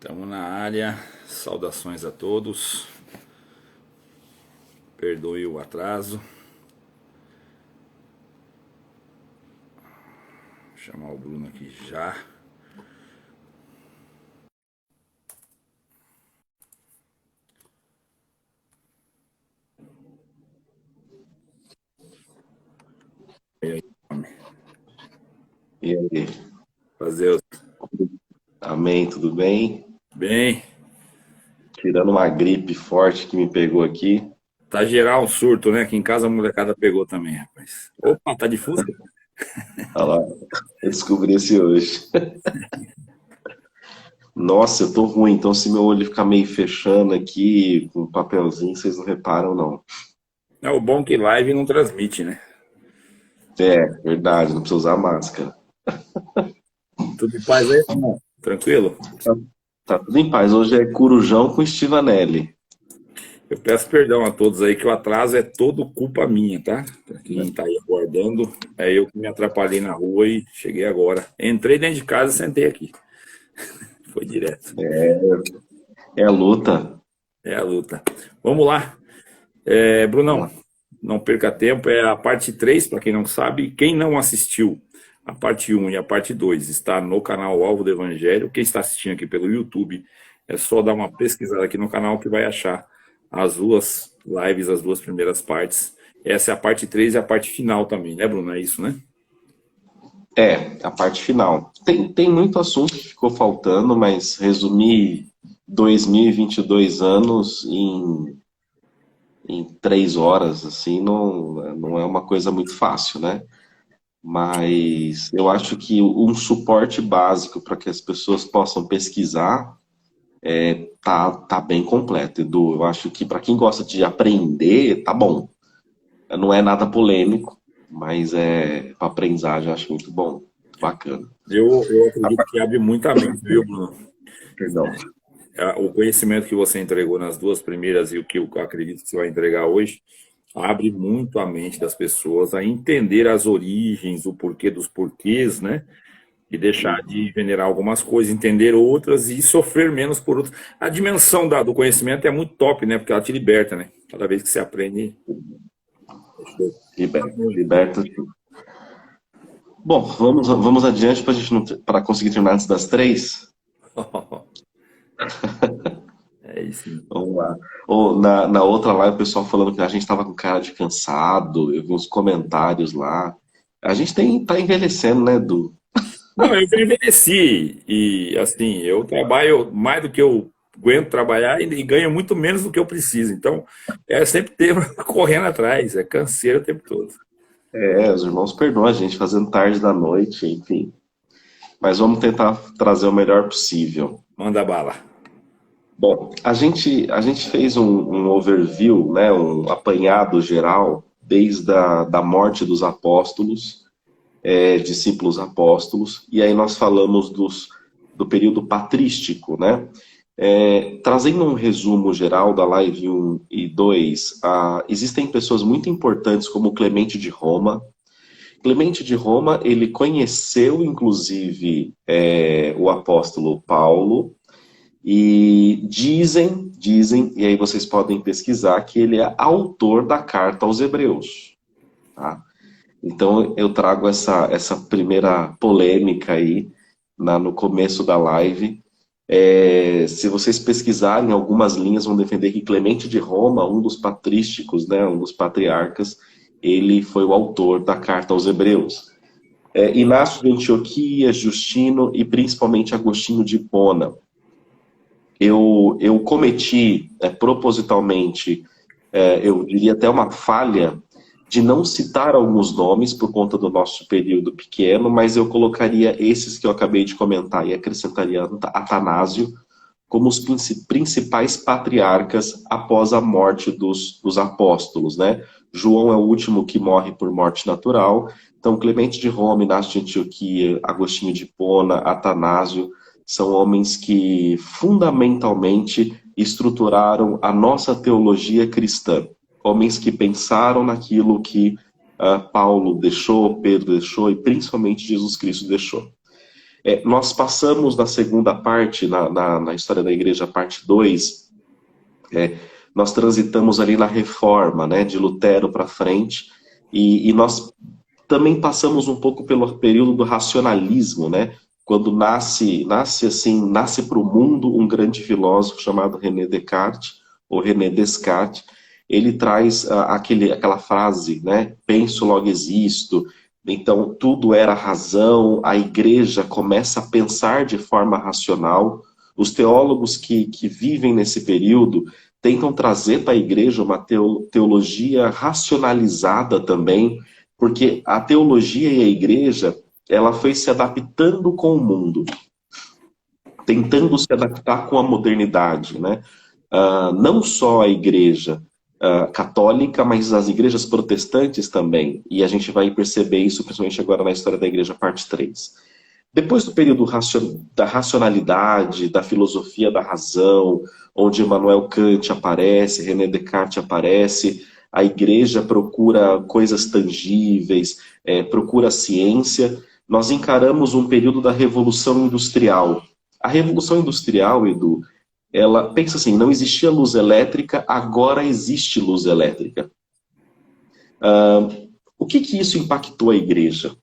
Estamos na área. Saudações a todos. Perdoe o atraso. Vou chamar o Bruno aqui já. E aí, homem? E aí? Fazer Amém, tudo bem? bem. Tirando uma gripe forte que me pegou aqui. Tá geral um surto, né? Aqui em casa a molecada pegou também, rapaz. Opa, tá de Fusca? Olha lá, eu descobri esse hoje. Nossa, eu tô ruim, então se meu olho ficar meio fechando aqui, com um papelzinho, vocês não reparam, não. É o bom que live não transmite, né? É, verdade, não precisa usar máscara. Tudo em paz aí? Não. Tranquilo? Tá, tá tudo em paz, hoje é Corujão com Stivanelli. Eu peço perdão a todos aí que o atraso é todo culpa minha, tá? Pra quem tá aí aguardando, é eu que me atrapalhei na rua e cheguei agora. Entrei dentro de casa e sentei aqui. Foi direto. É a luta. É a luta. Vamos lá. Vamos Brunão, lá. não perca tempo. É a parte 3 para quem não sabe. Quem não assistiu a parte um e a parte 2 está no canal Alvo do Evangelho. Quem está assistindo aqui pelo YouTube, é só dar uma pesquisada aqui no canal que vai achar as duas lives, as duas primeiras partes. Essa é a parte 3 e a parte final também, né, Bruno? É isso, né? É, a parte final. Tem muito assunto que ficou faltando, mas resumir 2022 anos em 3 horas, assim, não é uma coisa muito fácil, né? Mas eu acho que um suporte básico para que as pessoas possam pesquisar tá bem completo, Edu. Eu acho que para quem gosta de aprender, tá bom. Não é nada polêmico, mas para aprendizagem eu acho muito bom, muito bacana. Eu acredito que abre muita mente, viu, Bruno? Perdão. O conhecimento que você entregou nas duas primeiras e o que eu acredito que você vai entregar hoje abre muito a mente das pessoas a entender as origens, o porquê dos porquês, né? E deixar de venerar algumas coisas, entender outras e sofrer menos por outras. A dimensão do conhecimento é muito top, né? Porque ela te liberta, né? Cada vez que você aprende, é show. Liberta, liberta. Bom, vamos adiante para gente para conseguir terminar antes das 3. É isso. Vamos lá. Ou na outra live, o pessoal falando que a gente estava com cara de cansado, eu vi uns comentários lá. A gente tá envelhecendo, né, Edu? Não, eu já envelheci e assim, eu trabalho mais do que eu aguento trabalhar e ganho muito menos do que eu preciso. Então, é sempre ter correndo atrás, é canseiro o tempo todo. É, os irmãos perdoam a gente fazendo tarde da noite, enfim. Mas vamos tentar trazer o melhor possível. Manda bala. Bom, a gente fez um overview, né, um apanhado geral, desde da morte dos apóstolos, discípulos apóstolos, e aí nós falamos do período patrístico, né? Trazendo um resumo geral da live 1 e 2, existem pessoas muito importantes como Clemente de Roma. Clemente de Roma, ele conheceu, inclusive, o apóstolo Paulo, e dizem, e aí vocês podem pesquisar, que ele é autor da carta aos Hebreus. Tá? Então eu trago essa primeira polêmica aí no começo da live. Se vocês pesquisarem, algumas linhas vão defender que Clemente de Roma, um dos patrísticos, né, um dos patriarcas, ele foi o autor da carta aos Hebreus. Inácio de Antioquia, Justino e principalmente Agostinho de Hipona. Eu cometi propositalmente, eu diria até uma falha, de não citar alguns nomes por conta do nosso período pequeno, mas eu colocaria esses que eu acabei de comentar e acrescentaria Atanásio como os principais patriarcas após a morte dos apóstolos, né? João é o último que morre por morte natural, então Clemente de Roma, Inácio de Antioquia, Agostinho de Hipona, Atanásio, são homens que fundamentalmente estruturaram a nossa teologia cristã. Homens que pensaram naquilo que Paulo deixou, Pedro deixou e principalmente Jesus Cristo deixou. Nós passamos na segunda parte, na história da igreja, parte 2, nós transitamos ali na reforma, né, de Lutero para frente, e nós também passamos um pouco pelo período do racionalismo, né, quando nasce para o mundo um grande filósofo chamado René Descartes, ou René Descartes. Ele traz aquela frase, né, penso, logo existo. Então, tudo era razão, a igreja começa a pensar de forma racional. Os teólogos que vivem nesse período tentam trazer para a igreja uma teologia racionalizada também, porque a teologia e a igreja, ela foi se adaptando com o mundo, tentando se adaptar com a modernidade, né? Não só a igreja católica, mas as igrejas protestantes também. E a gente vai perceber isso, principalmente agora na história da igreja, parte 3. Depois do período da racionalidade, da filosofia da razão, onde Immanuel Kant aparece, René Descartes aparece, a igreja procura coisas tangíveis, procura ciência, nós encaramos um período da Revolução Industrial. A Revolução Industrial, Edu, ela pensa assim, não existia luz elétrica, agora existe luz elétrica. O que isso impactou a igreja?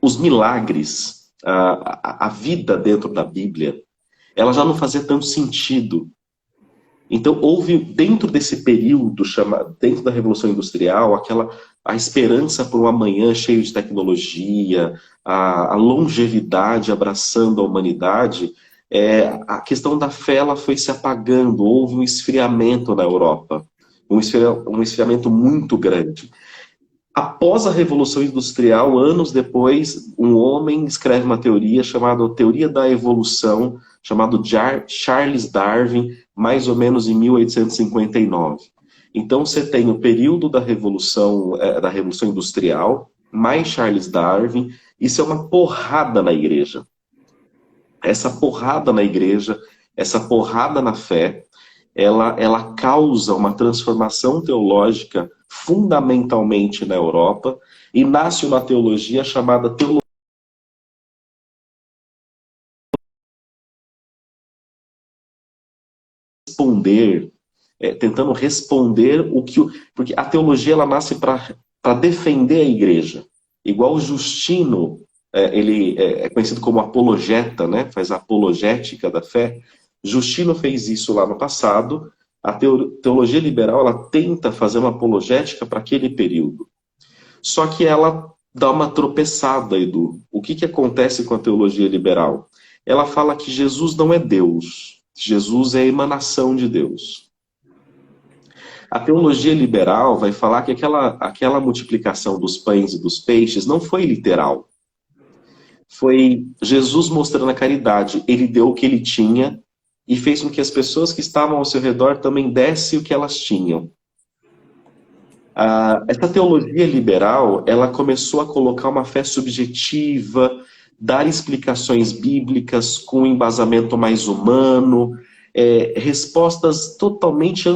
Os milagres, a vida dentro da Bíblia, ela já não fazia tanto sentido. Então houve, dentro desse período, dentro da Revolução Industrial, a esperança por um amanhã cheio de tecnologia, a longevidade abraçando a humanidade, a questão da fé ela foi se apagando, houve um esfriamento na Europa, um esfriamento muito grande. Após a Revolução Industrial, anos depois, um homem escreve uma teoria chamada Teoria da Evolução, chamado Charles Darwin, mais ou menos em 1859. Então você tem o período da Revolução Industrial, mais Charles Darwin, isso é uma porrada na igreja. Essa porrada na igreja, essa porrada na fé, ela causa uma transformação teológica fundamentalmente na Europa, e nasce uma teologia chamada teologia tentando responder porque a teologia ela nasce para defender a igreja. Igual o Justino, ele é conhecido como apologeta, né? Faz a apologética da fé. Justino fez isso lá no passado. A teologia liberal ela tenta fazer uma apologética para aquele período. Só que ela dá uma tropeçada, Edu. O que acontece com a teologia liberal? Ela fala que Jesus não é Deus. Jesus é a emanação de Deus. A teologia liberal vai falar que aquela multiplicação dos pães e dos peixes não foi literal. Foi Jesus mostrando a caridade. Ele deu o que ele tinha e fez com que as pessoas que estavam ao seu redor também dessem o que elas tinham. Essa teologia liberal, ela começou a colocar uma fé subjetiva, dar explicações bíblicas com um embasamento mais humano, respostas totalmente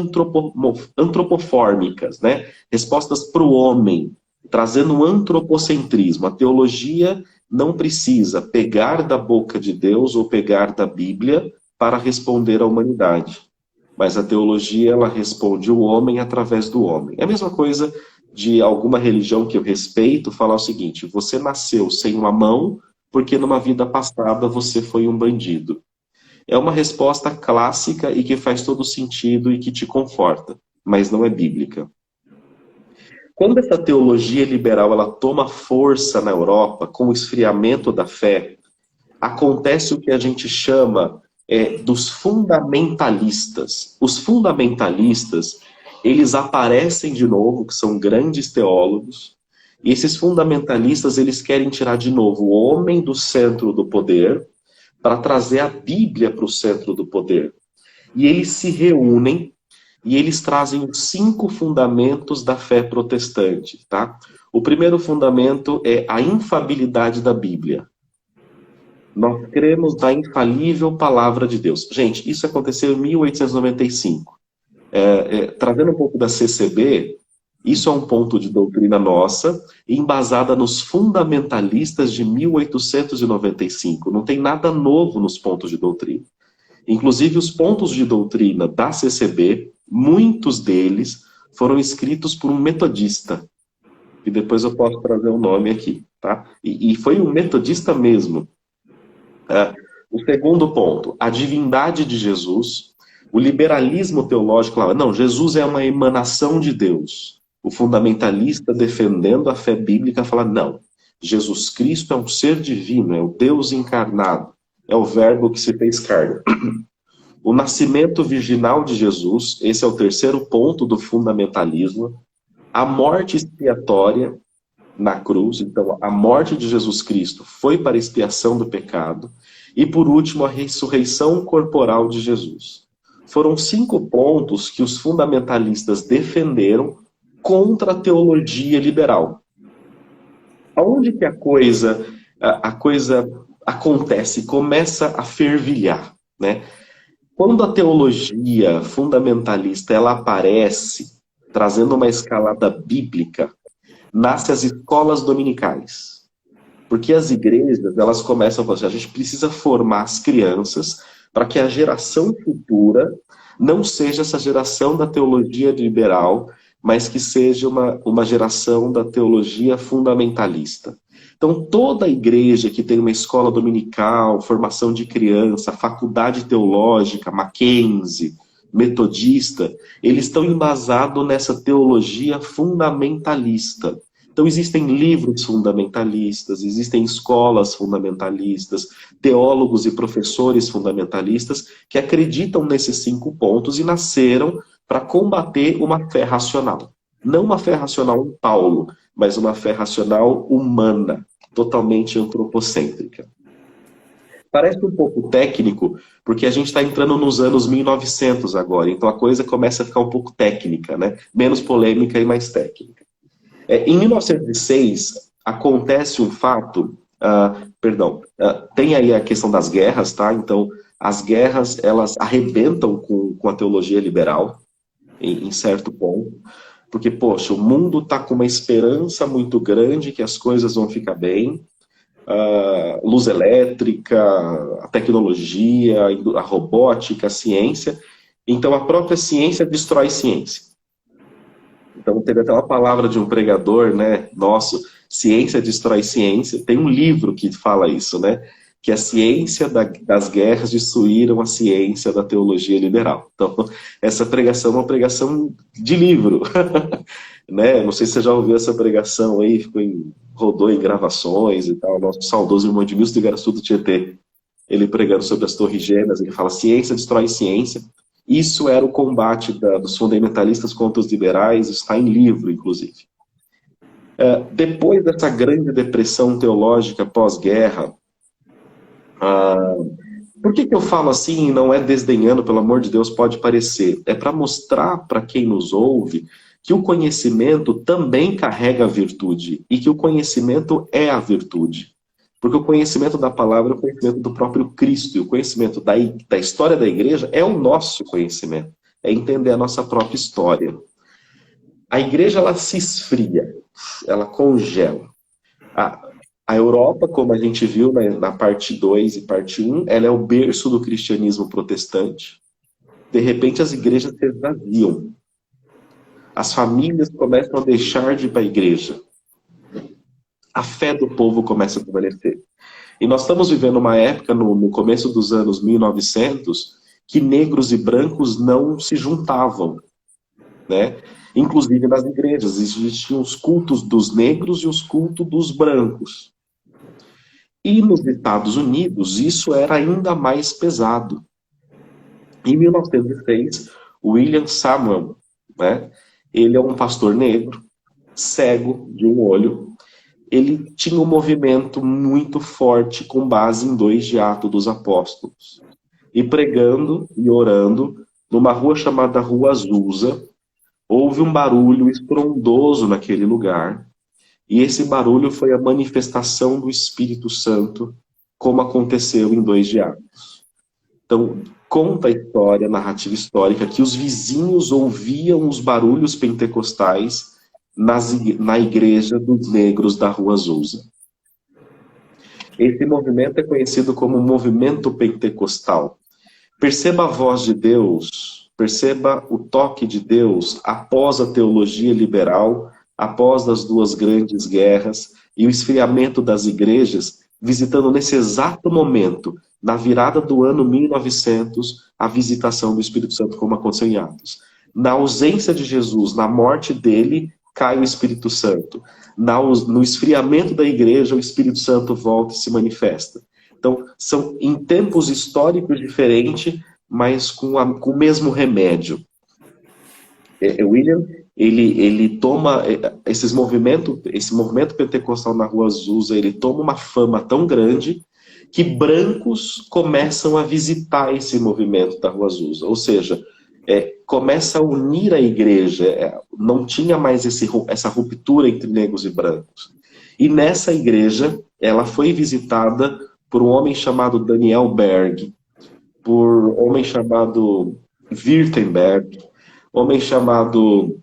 antropofórmicas, né? Respostas para o homem, trazendo um antropocentrismo. A teologia não precisa pegar da boca de Deus ou pegar da Bíblia para responder à humanidade. Mas a teologia, ela responde o homem através do homem. É a mesma coisa de alguma religião que eu respeito falar o seguinte: você nasceu sem uma mão porque numa vida passada você foi um bandido. É uma resposta clássica e que faz todo sentido e que te conforta, mas não é bíblica. Quando essa teologia liberal ela toma força na Europa, com o esfriamento da fé, acontece o que a gente chama dos fundamentalistas. Os fundamentalistas, eles aparecem de novo, que são grandes teólogos, e esses fundamentalistas, eles querem tirar de novo o homem do centro do poder, para trazer a Bíblia para o centro do poder. E eles se reúnem, e eles trazem os 5 fundamentos da fé protestante. Tá? O primeiro fundamento é a infalibilidade da Bíblia. Nós cremos na infalível palavra de Deus. Gente, isso aconteceu em 1895. Trazendo um pouco da CCB, Isso é um ponto de doutrina nossa, embasada nos fundamentalistas de 1895. Não tem nada novo nos pontos de doutrina. Inclusive, os pontos de doutrina da CCB, muitos deles foram escritos por um metodista, e depois eu posso trazer o nome aqui, tá? E foi um metodista mesmo. O segundo ponto, a divindade de Jesus, o liberalismo teológico, não, Jesus é uma emanação de Deus. O fundamentalista defendendo a fé bíblica fala, não, Jesus Cristo é um ser divino, é o Deus encarnado, é o verbo que se fez carne. O nascimento virginal de Jesus, esse é o terceiro ponto do fundamentalismo. A morte expiatória na cruz, então a morte de Jesus Cristo foi para a expiação do pecado. E por último, a ressurreição corporal de Jesus. Foram 5 pontos que os fundamentalistas defenderam contra a teologia liberal. Aonde que a coisa acontece, começa a fervilhar, né? Quando a teologia fundamentalista ela aparece, trazendo uma escalada bíblica, nascem as escolas dominicais. Porque as igrejas, elas começam a falar assim, a gente precisa formar as crianças para que a geração futura não seja essa geração da teologia liberal, mas que seja uma geração da teologia fundamentalista. Então, toda igreja que tem uma escola dominical, formação de criança, faculdade teológica, Mackenzie, metodista, eles estão embasados nessa teologia fundamentalista. Então, existem livros fundamentalistas, existem escolas fundamentalistas, teólogos e professores fundamentalistas que acreditam nesses 5 pontos e nasceram para combater uma fé racional. Não uma fé racional em Paulo, mas uma fé racional humana, totalmente antropocêntrica. Parece um pouco técnico, porque a gente está entrando nos anos 1900 agora, então a coisa começa a ficar um pouco técnica, né? Menos polêmica e mais técnica. Em 1906, acontece um fato, tem aí a questão das guerras, tá? Então, as guerras, elas arrebentam com a teologia liberal, em certo ponto, porque, poxa, o mundo está com uma esperança muito grande que as coisas vão ficar bem, luz elétrica, a tecnologia, a robótica, a ciência, então a própria ciência destrói ciência. Então teve até uma palavra de um pregador, né, nosso, ciência destrói ciência, tem um livro que fala isso, né, que a ciência das guerras destruíram a ciência da teologia liberal. Então, essa pregação é uma pregação de livro. Né? Não sei se você já ouviu essa pregação aí, rodou em gravações e tal. Nosso saudoso irmão Edmilson de Igaraçu do Tietê, ele pregando sobre as torres gêmeas, ele fala, ciência destrói ciência. Isso era o combate dos fundamentalistas contra os liberais, está em livro, inclusive. Depois dessa grande depressão teológica pós-guerra, por que eu falo assim, não é desdenhando, pelo amor de Deus, pode parecer. É para mostrar para quem nos ouve que o conhecimento também carrega a virtude e que o conhecimento é a virtude. Porque o conhecimento da palavra é o conhecimento do próprio Cristo e o conhecimento da história da igreja é o nosso conhecimento. É entender a nossa própria história. A igreja, ela se esfria, ela congela. A Europa, como a gente viu na parte 2 e parte 1, ela é o berço do cristianismo protestante. De repente, as igrejas se esvaziam. As famílias começam a deixar de ir para a igreja. A fé do povo começa a prevalecer. E nós estamos vivendo uma época, no começo dos anos 1900, que negros e brancos não se juntavam, né? Inclusive nas igrejas. Existiam os cultos dos negros e os cultos dos brancos. E nos Estados Unidos, isso era ainda mais pesado. Em 1906, William Samuel, né, ele é um pastor negro, cego de um olho. Ele tinha um movimento muito forte com base em 2 de Atos dos Apóstolos. E pregando e orando, numa rua chamada Rua Azusa, houve um barulho estrondoso naquele lugar. E esse barulho foi a manifestação do Espírito Santo, como aconteceu em 2 de Atos. Então, conta a história, a narrativa histórica, que os vizinhos ouviam os barulhos pentecostais na igreja dos negros da Rua Azusa. Esse movimento é conhecido como movimento pentecostal. Perceba a voz de Deus, perceba o toque de Deus após a teologia liberal, após as duas grandes guerras e o esfriamento das igrejas, visitando nesse exato momento, na virada do ano 1900, a visitação do Espírito Santo, como aconteceu em Atos. Na ausência de Jesus, na morte dele, cai o Espírito Santo. No esfriamento da igreja, o Espírito Santo volta e se manifesta. Então, são em tempos históricos diferentes, mas com o mesmo remédio. William, ele toma esse movimento pentecostal na Rua Azusa, ele toma uma fama tão grande que brancos começam a visitar esse movimento da Rua Azusa. Ou seja, começa a unir a igreja. Não tinha mais essa ruptura entre negros e brancos. E nessa igreja, ela foi visitada por um homem chamado Daniel Berg, por um homem chamado Württemberg, homem chamado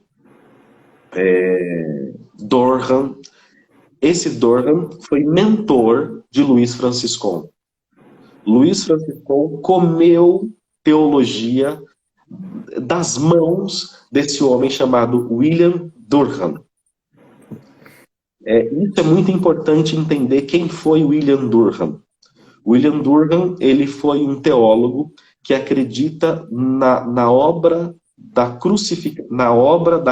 Durham. Esse Durham foi mentor de Luiz Franciscon. Luiz Franciscon comeu teologia das mãos desse homem chamado William Durham. Isso é muito importante entender quem foi William Durham. William Durham, ele foi um teólogo que acredita na obra da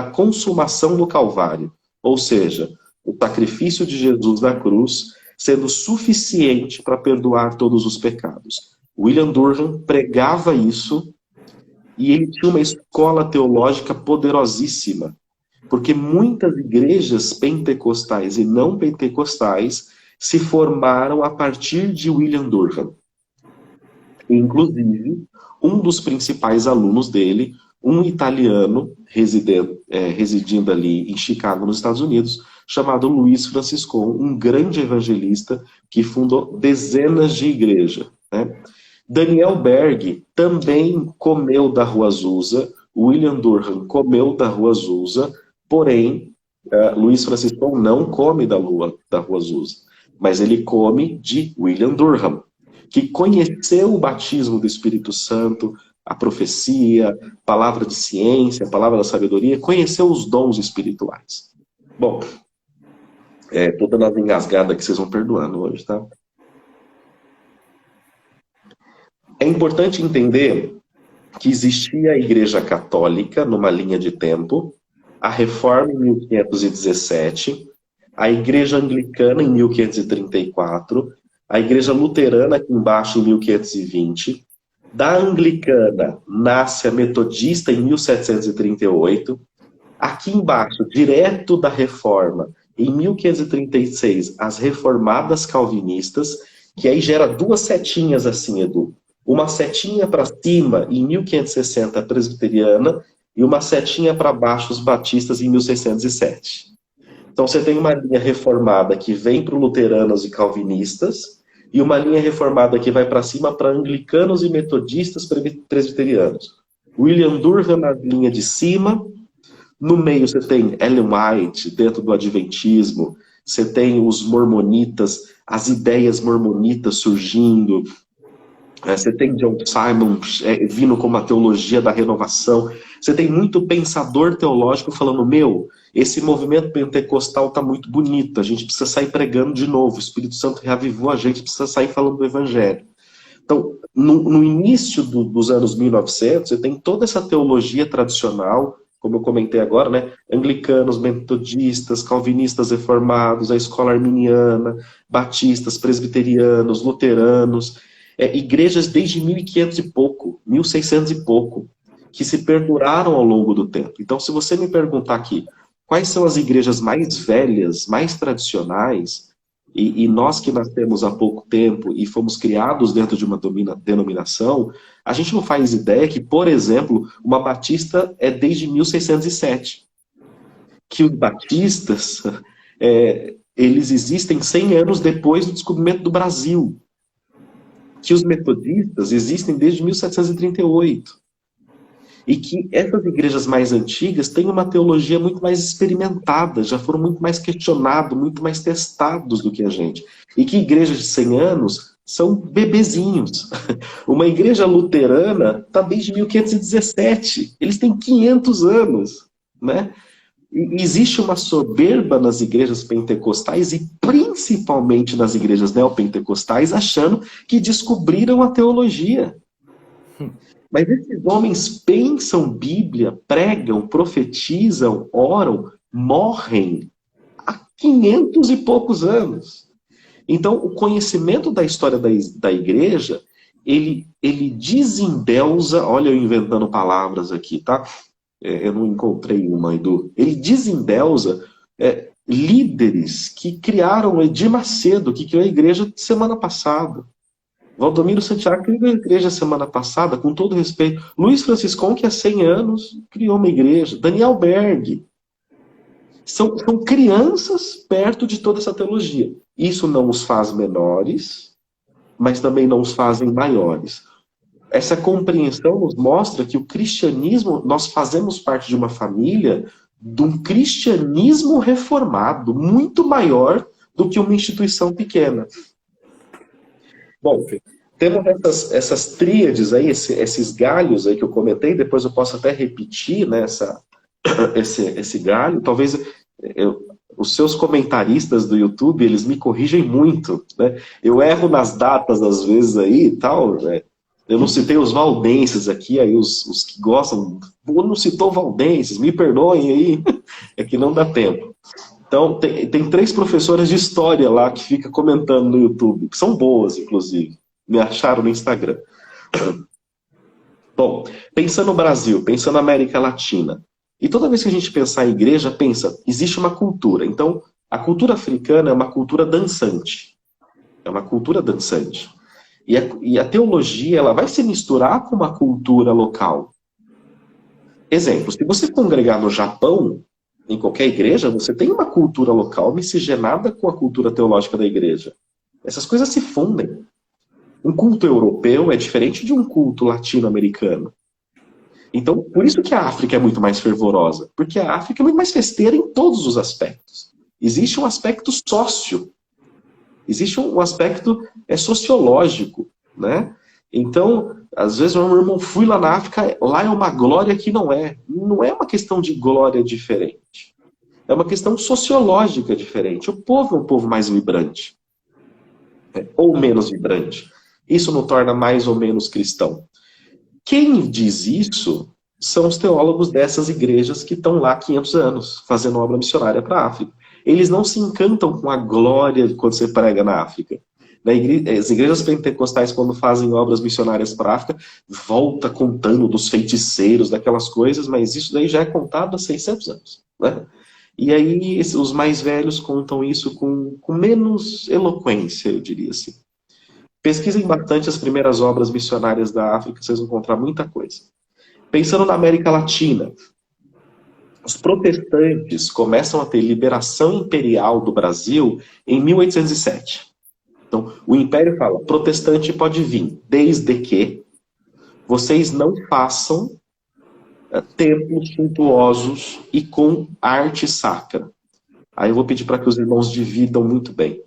consumação do Calvário. Ou seja, o sacrifício de Jesus na cruz sendo suficiente para perdoar todos os pecados. William Durham pregava isso e ele tinha uma escola teológica poderosíssima, porque muitas igrejas pentecostais e não pentecostais se formaram a partir de William Durham. Inclusive, um dos principais alunos dele, um italiano residindo ali em Chicago, nos Estados Unidos, chamado Luiz Franciscon, um grande evangelista que fundou dezenas de igrejas. Né? Daniel Berg também comeu da Rua Azusa, William Durham comeu da Rua Azusa, porém, Luiz Franciscon não come da Rua Azusa, mas ele come de William Durham, que conheceu o batismo do Espírito Santo, a profecia, palavra de ciência, palavra da sabedoria, conheceu os dons espirituais. Bom, estou dando as engasgadas que vocês vão perdoando hoje, tá? É importante entender que existia a Igreja Católica numa linha de tempo, a Reforma em 1517, a Igreja Anglicana em 1534, a Igreja Luterana aqui embaixo em 1520, da Anglicana nasce a Metodista em 1738, aqui embaixo, direto da Reforma, em 1536, as Reformadas Calvinistas, que aí gera duas setinhas assim, Edu. Uma setinha para cima, em 1560, a Presbiteriana, e uma setinha para baixo, os Batistas, em 1607. Então você tem uma linha reformada que vem para luteranos e calvinistas, e uma linha reformada que vai para cima para anglicanos e metodistas presbiterianos. William Durham na linha de cima, no meio você tem Ellen White, dentro do Adventismo, você tem os mormonitas, as ideias mormonitas surgindo, você tem John Simon vindo com uma teologia da renovação, você tem muito pensador teológico falando, esse movimento pentecostal está muito bonito, a gente precisa sair pregando de novo, o Espírito Santo reavivou a gente, precisa sair falando do Evangelho. Então, no início dos anos 1900, você tem toda essa teologia tradicional, como eu comentei agora, né? Anglicanos, metodistas, calvinistas reformados, a escola arminiana, batistas, presbiterianos, luteranos, igrejas desde 1500 e pouco, 1600 e pouco, que se perduraram ao longo do tempo. Então, se você me perguntar aqui, quais são as igrejas mais velhas, mais tradicionais, e nós que nascemos há pouco tempo e fomos criados dentro de uma denominação, a gente não faz ideia que, por exemplo, uma batista é desde 1607. Que os batistas, eles existem 100 anos depois do descobrimento do Brasil. Que os metodistas existem desde 1738. E que essas igrejas mais antigas têm uma teologia muito mais experimentada, já foram muito mais questionados, muito mais testados do que a gente. E que igrejas de 100 anos são bebezinhos. Uma igreja luterana está desde 1517. Eles têm 500 anos, né? E existe uma soberba nas igrejas pentecostais e principalmente nas igrejas neopentecostais, achando que descobriram a teologia. Mas esses homens pensam Bíblia, pregam, profetizam, oram, morrem há 500 e poucos anos. Então, o conhecimento da história da igreja, ele desendeusa, olha eu inventando palavras aqui, tá? Eu não encontrei uma, Edu. Ele desendeusa líderes que criaram Edir Macedo, que criou a igreja semana passada. Valdomiro Santiago criou a igreja semana passada, com todo respeito. Luiz Franciscon, que há 100 anos criou uma igreja. Daniel Berg. São crianças perto de toda essa teologia. Isso não os faz menores, mas também não os fazem maiores. Essa compreensão nos mostra que o cristianismo, nós fazemos parte de uma família de um cristianismo reformado, muito maior do que uma instituição pequena. Bom, temos essas tríades aí, esses galhos aí que eu comentei, depois eu posso até repetir, né, esse galho. Talvez os seus comentaristas do YouTube, eles me corrigem muito, né? Eu erro nas datas às vezes aí e tal, né? Eu não citei os valdenses aqui, aí os que gostam, não citou valdenses, me perdoem aí, é que não dá tempo. Então, tem 3 professoras de história lá que ficam comentando no YouTube, que são boas, inclusive. Me acharam no Instagram. Bom, pensando no Brasil, pensando na América Latina, e toda vez que a gente pensar em igreja, pensa, existe uma cultura. Então, a cultura africana é uma cultura dançante. É uma cultura dançante. E a teologia, ela vai se misturar com uma cultura local. Exemplo, se você congregar no Japão, em qualquer igreja, você tem uma cultura local miscigenada com a cultura teológica da igreja. Essas coisas se fundem. Um culto europeu é diferente de um culto latino-americano. Então, por isso que a África é muito mais fervorosa. Porque a África é muito mais festeira em todos os aspectos. Existe um aspecto sócio. Existe um aspecto sociológico, né? Então, às vezes, meu irmão, fui lá na África, lá é uma glória que não é. Não é uma questão de glória diferente. É uma questão sociológica diferente. O povo é um povo mais vibrante. Ou menos vibrante. Isso não torna mais ou menos cristão. Quem diz isso são os teólogos dessas igrejas que estão lá há 500 anos, fazendo obra missionária para a África. Eles não se encantam com a glória quando você prega na África. As igrejas pentecostais, quando fazem obras missionárias para a África, volta contando dos feiticeiros, daquelas coisas, mas isso daí já é contado há 600 anos. Né? E aí os mais velhos contam isso com menos eloquência, eu diria assim. Pesquisem bastante as primeiras obras missionárias da África, vocês vão encontrar muita coisa. Pensando na América Latina, os protestantes começam a ter liberação imperial do Brasil em 1807. Então, o Império fala, protestante pode vir, desde que vocês não façam templos suntuosos e com arte sacra. Aí eu vou pedir para que os irmãos dividam muito bem.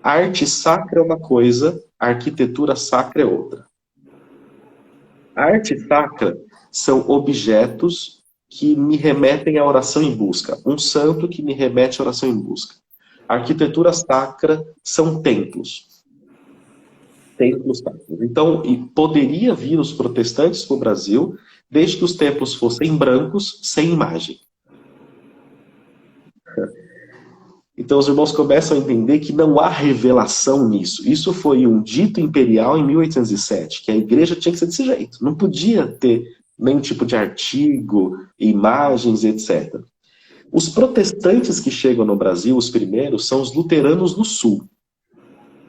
A arte sacra é uma coisa, a arquitetura sacra é outra. A arte sacra são objetos que me remetem à oração em busca. Um santo que me remete à oração em busca. A arquitetura sacra são templos. Templos sacros. Então, poderia vir os protestantes para o Brasil, desde que os templos fossem brancos, sem imagem. Então, os irmãos começam a entender que não há revelação nisso. Isso foi um dito imperial em 1807, que a igreja tinha que ser desse jeito. Não podia ter nenhum tipo de artigo, imagens, etc. Os protestantes que chegam no Brasil, os primeiros, são os luteranos no sul.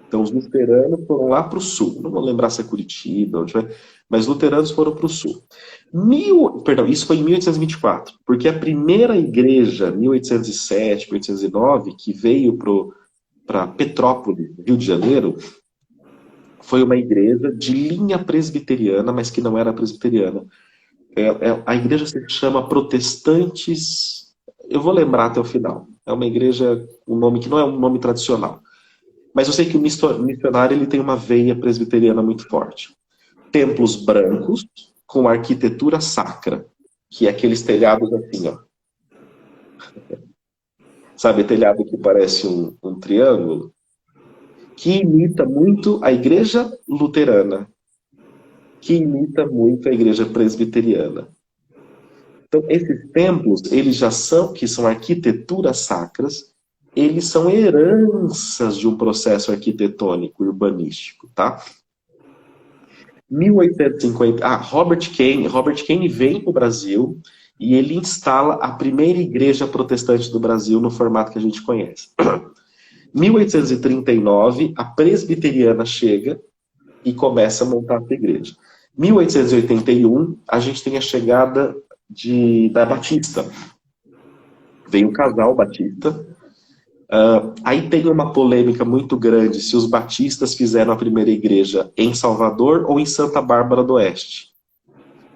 Então, os luteranos foram lá para o sul. Não vou lembrar se é Curitiba, onde vai, mas luteranos foram para o sul. Isso foi em 1824, porque a primeira igreja, 1807, 1809, que veio para Petrópolis, Rio de Janeiro, foi uma igreja de linha presbiteriana, mas que não era presbiteriana. A igreja se chama Protestantes. Eu vou lembrar até o final. É uma igreja, um nome que não é um nome tradicional. Mas eu sei que o missionário ele tem uma veia presbiteriana muito forte. Templos brancos com arquitetura sacra, que é aqueles telhados assim, ó. Sabe, telhado que parece um triângulo? Que imita muito a igreja luterana, que imita muito a igreja presbiteriana. Então, esses templos, eles já são, que são arquiteturas sacras, eles são heranças de um processo arquitetônico, urbanístico, tá? 1850, Robert Kane vem para o Brasil e ele instala a primeira igreja protestante do Brasil no formato que a gente conhece. 1839, a presbiteriana chega e começa a montar a igreja. 1881, a gente tem a chegada da Batista. Vem o casal Batista. Aí tem uma polêmica muito grande se os batistas fizeram a primeira igreja em Salvador ou em Santa Bárbara do Oeste.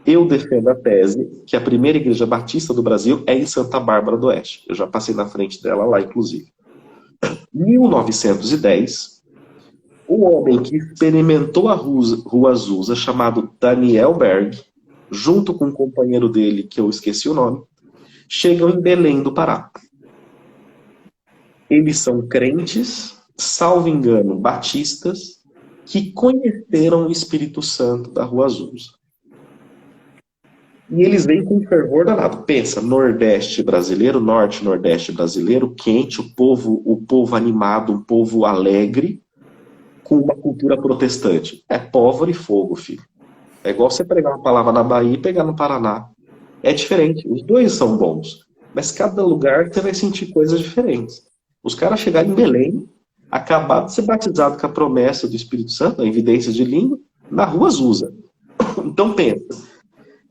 Eu defendo a tese que a primeira igreja batista do Brasil é em Santa Bárbara do Oeste. Eu já passei na frente dela lá, inclusive. 1910, o homem que experimentou a Rua Azusa, chamado Daniel Berg, junto com um companheiro dele, que eu esqueci o nome, chegam em Belém do Pará. Eles são crentes, salvo engano, batistas, que conheceram o Espírito Santo da Rua Azusa. E eles vêm com um fervor danado. Pensa, Nordeste brasileiro, Norte, Nordeste brasileiro, quente, o povo animado, um povo alegre, com uma cultura protestante. É pólvora e fogo, filho. É igual você pregar uma palavra na Bahia e pegar no Paraná. É diferente. Os dois são bons. Mas cada lugar você vai sentir coisas diferentes. Os caras chegaram em Belém, acabaram de ser batizados com a promessa do Espírito Santo, a evidência de língua, na Rua Azusa. Então pensa.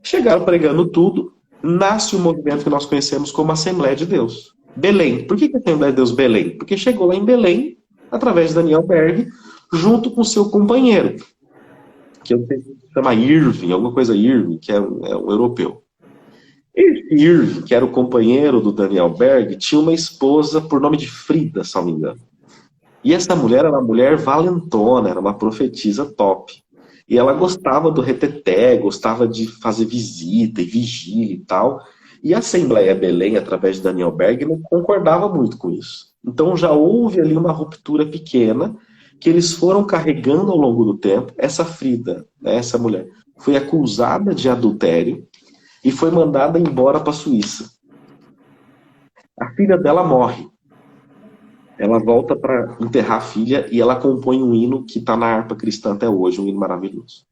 Chegaram pregando tudo, nasce o movimento que nós conhecemos como Assembleia de Deus. Belém. Por que a Assembleia de Deus Belém? Porque chegou lá em Belém, através de Daniel Berg, junto com seu companheiro, que eu não sei se chama Irving, alguma coisa Irving, que é um europeu. Esse Irving, que era o companheiro do Daniel Berg, tinha uma esposa por nome de Frida, se não me engano. E essa mulher era uma mulher valentona, era uma profetisa top. E ela gostava do reteté, gostava de fazer visita e vigília e tal. E a Assembleia Belém, através de Daniel Berg, não concordava muito com isso. Então já houve ali uma ruptura pequena que eles foram carregando ao longo do tempo. Essa Frida, né, essa mulher, foi acusada de adultério e foi mandada embora para a Suíça. A filha dela morre. Ela volta para enterrar a filha e ela compõe um hino que está na harpa cristã até hoje, um hino maravilhoso.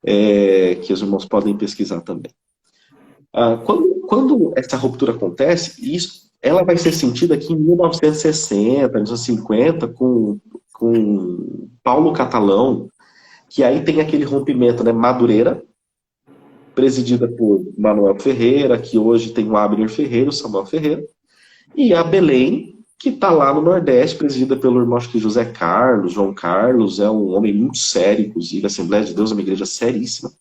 Que os irmãos podem pesquisar também. Quando essa ruptura acontece, ela vai ser sentida aqui em 1960, 1950, com Paulo Catalão, que aí tem aquele rompimento, né? Madureira, presidida por Manuel Ferreira, que hoje tem o Abner Ferreira, o Samuel Ferreira, e a Belém, que está lá no Nordeste, presidida pelo irmão acho que José Carlos, João Carlos, é um homem muito sério, inclusive, a Assembleia de Deus é uma igreja seríssima,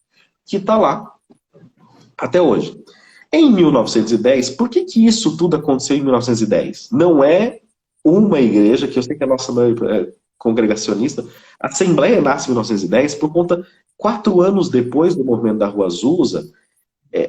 que está lá até hoje. Em 1910, por que isso tudo aconteceu em 1910? Não é uma igreja, que eu sei que a nossa mãe é congregacionista, a Assembleia nasce em 1910 por conta, 4 anos depois do movimento da Rua Azusa,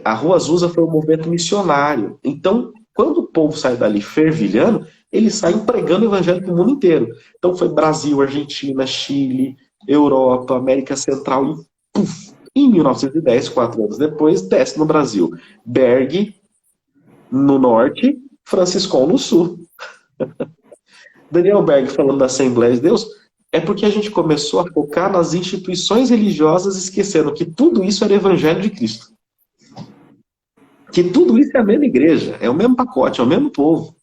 a Rua Azusa foi um movimento missionário. Então, quando o povo sai dali fervilhando, eles saem pregando o evangelho para o mundo inteiro. Então foi Brasil, Argentina, Chile, Europa, América Central e puf, em 1910, 4 anos depois, desce no Brasil. Berg no norte, Franciscon no sul. Daniel Berg falando da Assembleia de Deus, é porque a gente começou a focar nas instituições religiosas, esquecendo que tudo isso era evangelho de Cristo. Que tudo isso é a mesma igreja, é o mesmo pacote, é o mesmo povo.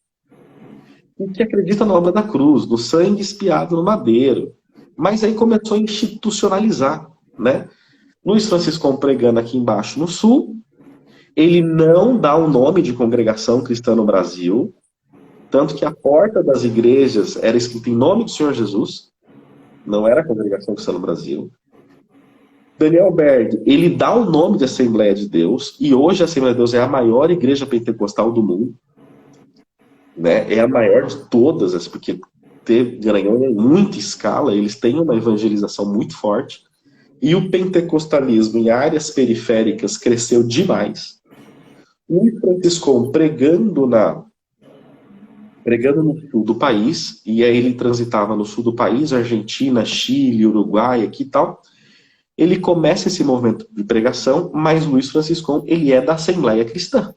E que acredita na obra da cruz, no sangue espiado no madeiro. Mas aí começou a institucionalizar, né? Luiz Franciscão pregando aqui embaixo no sul, ele não dá o nome de congregação cristã no Brasil, tanto que a porta das igrejas era escrita em nome do Senhor Jesus, não era congregação cristã no Brasil. Daniel Berg, ele dá o nome de Assembleia de Deus, e hoje a Assembleia de Deus é a maior igreja pentecostal do mundo, né? É a maior de todas, porque ganhou em muita escala, eles têm uma evangelização muito forte, e o pentecostalismo em áreas periféricas cresceu demais. Luiz Franciscon pregando no sul do país, e aí ele transitava no sul do país, Argentina, Chile, Uruguai, aqui e tal. Ele começa esse movimento de pregação, mas Luiz Franciscon, ele é da Assembleia Cristã.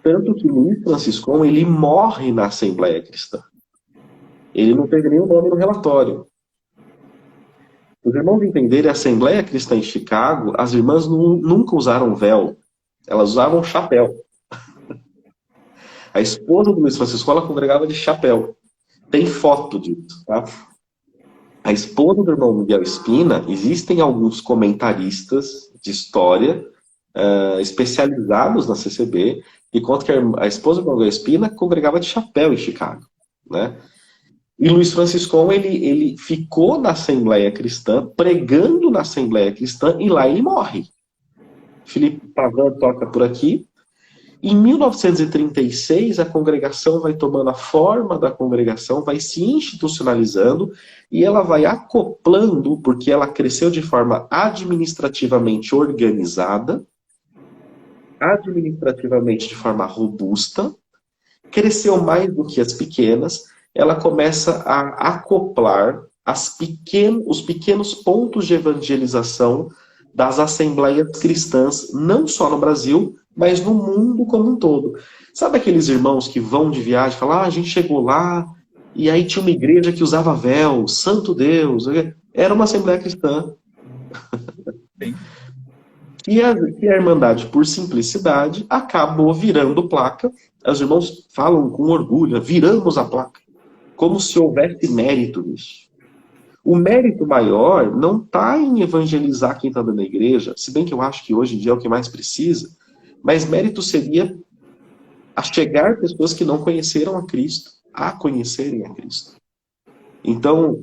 Tanto que Luiz Franciscon, ele morre na Assembleia Cristã. Ele não teve nenhum nome no relatório. Os irmãos entenderem, a Assembleia Cristã em Chicago, as irmãs nunca usaram véu, elas usavam chapéu. A esposa do Luiz Francisco, ela congregava de chapéu. Tem foto disso, tá? A esposa do irmão Miguel Espina, existem alguns comentaristas de história especializados na CCB, que contam que a esposa do irmão Miguel Espina congregava de chapéu em Chicago, né? E Luiz Franciscon, ele ficou na Assembleia Cristã, pregando na Assembleia Cristã, e lá ele morre. Felipe Pavan toca por aqui. Em 1936, a congregação vai tomando a forma da congregação, vai se institucionalizando, e ela vai acoplando, porque ela cresceu de forma administrativamente organizada, administrativamente de forma robusta, cresceu mais do que as pequenas, ela começa a acoplar os pequenos pontos de evangelização das assembleias cristãs, não só no Brasil, mas no mundo como um todo. Sabe aqueles irmãos que vão de viagem e falam, a gente chegou lá, e aí tinha uma igreja que usava véu, santo Deus, era uma assembleia cristã. E a Irmandade, por simplicidade, acabou virando placa. Os irmãos falam com orgulho, viramos a placa, como se houvesse mérito nisso. O mérito maior não está em evangelizar quem está dentro da igreja, se bem que eu acho que hoje em dia é o que mais precisa, mas mérito seria a chegar pessoas que não conheceram a Cristo, a conhecerem a Cristo. Então,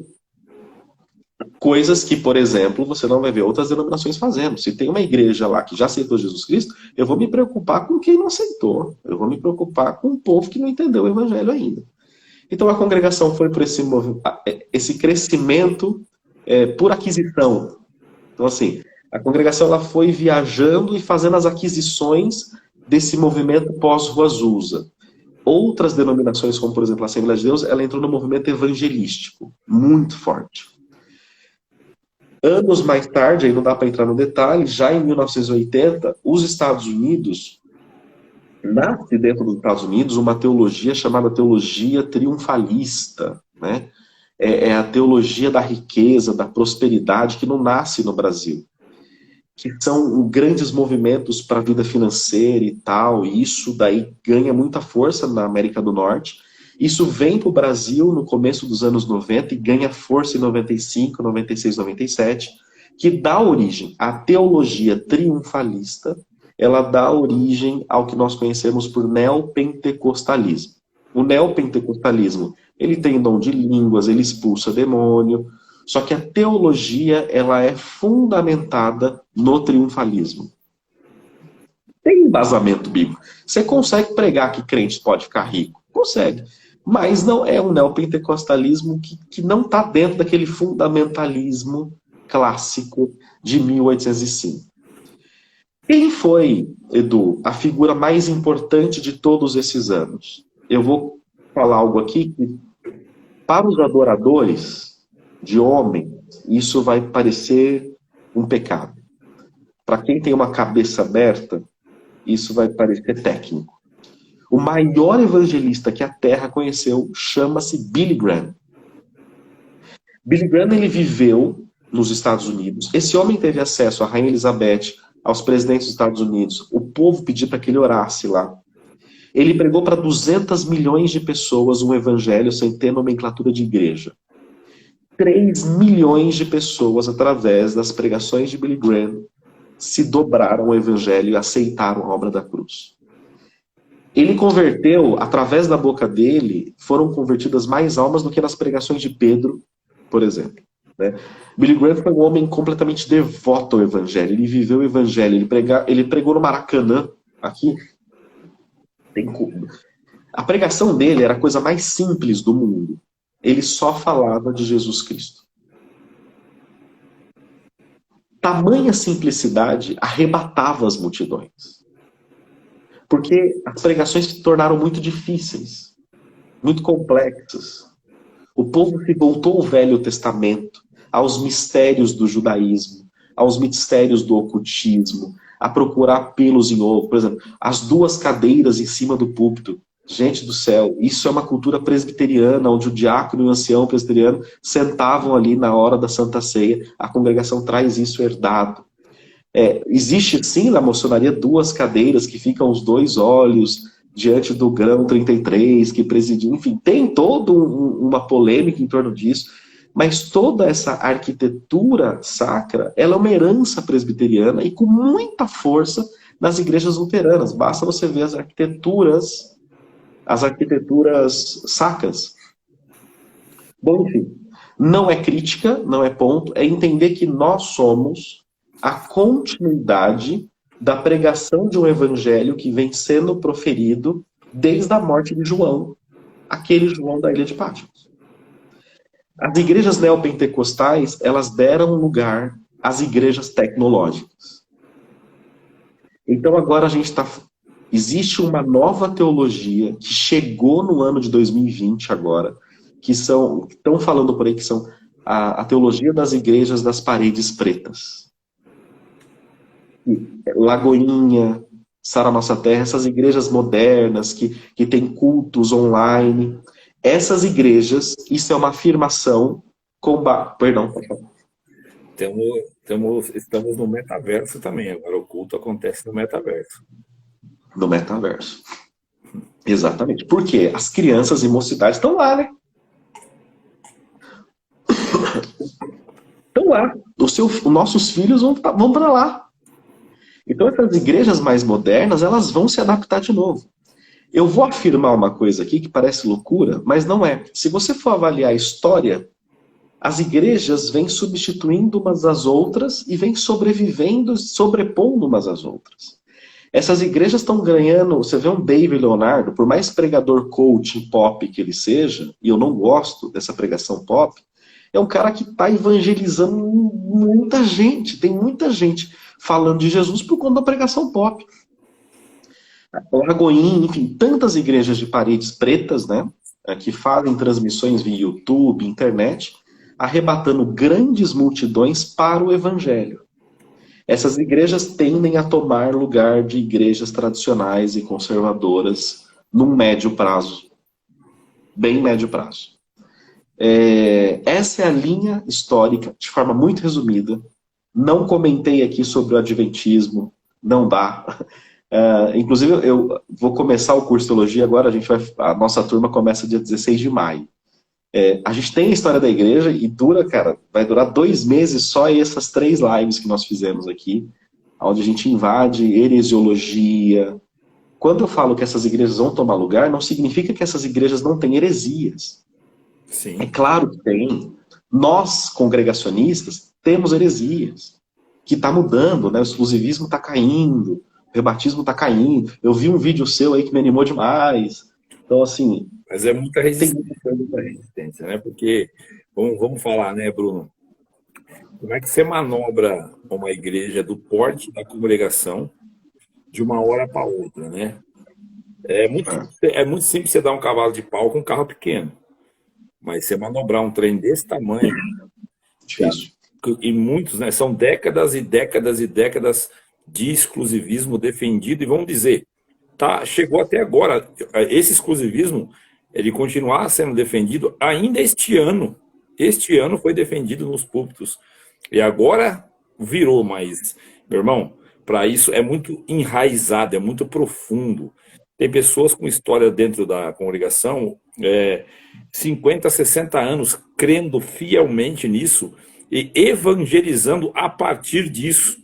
coisas que, por exemplo, você não vai ver outras denominações fazendo. Se tem uma igreja lá que já aceitou Jesus Cristo, eu vou me preocupar com quem não aceitou. Eu vou me preocupar com o povo que não entendeu o evangelho ainda. Então a congregação foi por esse crescimento por aquisição. Então assim, a congregação ela foi viajando e fazendo as aquisições desse movimento pós-Rua Azusa. Outras denominações, como por exemplo a Assembleia de Deus, ela entrou no movimento evangelístico, muito forte. Anos mais tarde, aí não dá para entrar no detalhe, já em 1980, os Estados Unidos, nasce dentro dos Estados Unidos uma teologia chamada teologia triunfalista, né? É a teologia da riqueza, da prosperidade, que não nasce no Brasil. Que são grandes movimentos para a vida financeira e tal, e isso daí ganha muita força na América do Norte. Isso vem para o Brasil no começo dos anos 90 e ganha força em 95, 96, 97, que dá origem à teologia triunfalista. Ela dá origem ao que nós conhecemos por neopentecostalismo. O neopentecostalismo, ele tem dom de línguas, ele expulsa demônio, só que a teologia, ela é fundamentada no triunfalismo. Tem embasamento bíblico. Você consegue pregar que crente pode ficar rico? Consegue. Mas não é um neopentecostalismo que não está dentro daquele fundamentalismo clássico de 1805. Quem foi, Edu, a figura mais importante de todos esses anos? Eu vou falar algo aqui que, para os adoradores de homem, isso vai parecer um pecado. Para quem tem uma cabeça aberta, isso vai parecer técnico. O maior evangelista que a Terra conheceu chama-se Billy Graham. Billy Graham, ele viveu nos Estados Unidos. Esse homem teve acesso à Rainha Elizabeth, aos presidentes dos Estados Unidos. O povo pediu para que ele orasse lá. Ele pregou para 200 milhões de pessoas um evangelho sem ter nomenclatura de igreja. 3 milhões de pessoas, através das pregações de Billy Graham, se dobraram ao evangelho e aceitaram a obra da cruz. Ele converteu, através da boca dele, foram convertidas mais almas do que nas pregações de Pedro, por exemplo. né? Billy Graham foi um homem completamente devoto ao evangelho. Ele viveu o evangelho. Ele pregou no Maracanã, aqui. A pregação dele era a coisa mais simples do mundo. Ele só falava de Jesus Cristo. Tamanha simplicidade arrebatava as multidões. Porque as pregações se tornaram muito difíceis, muito complexas. O povo se voltou ao Velho Testamento, aos mistérios do judaísmo, aos mistérios do ocultismo, a procurar pelos em ovo. Por exemplo, as duas cadeiras em cima do púlpito. Gente do céu, isso é uma cultura presbiteriana, onde o diácono e o ancião presbiteriano sentavam ali na hora da Santa Ceia. A congregação traz isso herdado. Existe sim na maçonaria duas cadeiras que ficam os dois olhos diante do grão 33 que presidiu. Enfim, tem toda uma polêmica em torno disso, mas toda essa arquitetura sacra, ela é uma herança presbiteriana e com muita força nas igrejas luteranas. Basta você ver as arquiteturas sacras. Bom, enfim, não é crítica, não é ponto, é entender que nós somos a continuidade da pregação de um evangelho que vem sendo proferido desde a morte de João, aquele João da ilha de Patmos. As igrejas neopentecostais, elas deram lugar às igrejas tecnológicas. Então agora existe uma nova teologia que chegou no ano de 2020 agora, que estão falando por aí que são a teologia das igrejas das paredes pretas. Lagoinha, Sara Nossa Terra, essas igrejas modernas que têm cultos online. Essas igrejas, isso é uma afirmação Perdão. Estamos no metaverso também. Agora o culto acontece no metaverso. No metaverso. Exatamente. Porque as crianças e mocidades estão lá, né? Estão lá. Os nossos filhos vão para lá. Então essas igrejas mais modernas, elas vão se adaptar de novo. Eu vou afirmar uma coisa aqui que parece loucura, mas não é. Se você for avaliar a história, as igrejas vêm substituindo umas às outras e vêm sobrevivendo, sobrepondo umas às outras. Essas igrejas estão ganhando, você vê um David Leonardo, por mais pregador coaching pop que ele seja, e eu não gosto dessa pregação pop, é um cara que está evangelizando muita gente, tem muita gente falando de Jesus por conta da pregação pop. Lagoinha, enfim, tantas igrejas de paredes pretas, né, que fazem transmissões via YouTube, internet, arrebatando grandes multidões para o evangelho. Essas igrejas tendem a tomar lugar de igrejas tradicionais e conservadoras num médio prazo. Bem médio prazo. Essa é a linha histórica, de forma muito resumida. Não comentei aqui sobre o adventismo, não dá. Inclusive, eu vou começar o curso de teologia agora, a nossa turma começa dia 16 de maio. A gente tem a história da igreja e vai durar 2 meses só essas 3 lives que nós fizemos aqui, onde a gente invade heresiologia. Quando eu falo que essas igrejas vão tomar lugar, não significa que essas igrejas não têm heresias. Sim. É claro que tem. Nós, congregacionistas, temos heresias, que está mudando, né? O exclusivismo está caindo, o rebatismo está caindo. Eu vi um vídeo seu aí que me animou demais. Então, assim... Mas é muita resistência, né? Porque, vamos falar, né, Bruno? Como é que você manobra uma igreja do porte da congregação de uma hora para outra, né? É muito simples você dar um cavalo de pau com um carro pequeno. Mas você manobrar um trem desse tamanho... Difícil. E muitos, né? São décadas e décadas e décadas de exclusivismo defendido. E vamos dizer, chegou até agora. Esse exclusivismo... ele continuar sendo defendido ainda este ano. Este ano foi defendido nos púlpitos. E agora virou, mas, meu irmão, para isso é muito enraizado, é muito profundo. Tem pessoas com história dentro da congregação, 50, 60 anos, crendo fielmente nisso e evangelizando a partir disso,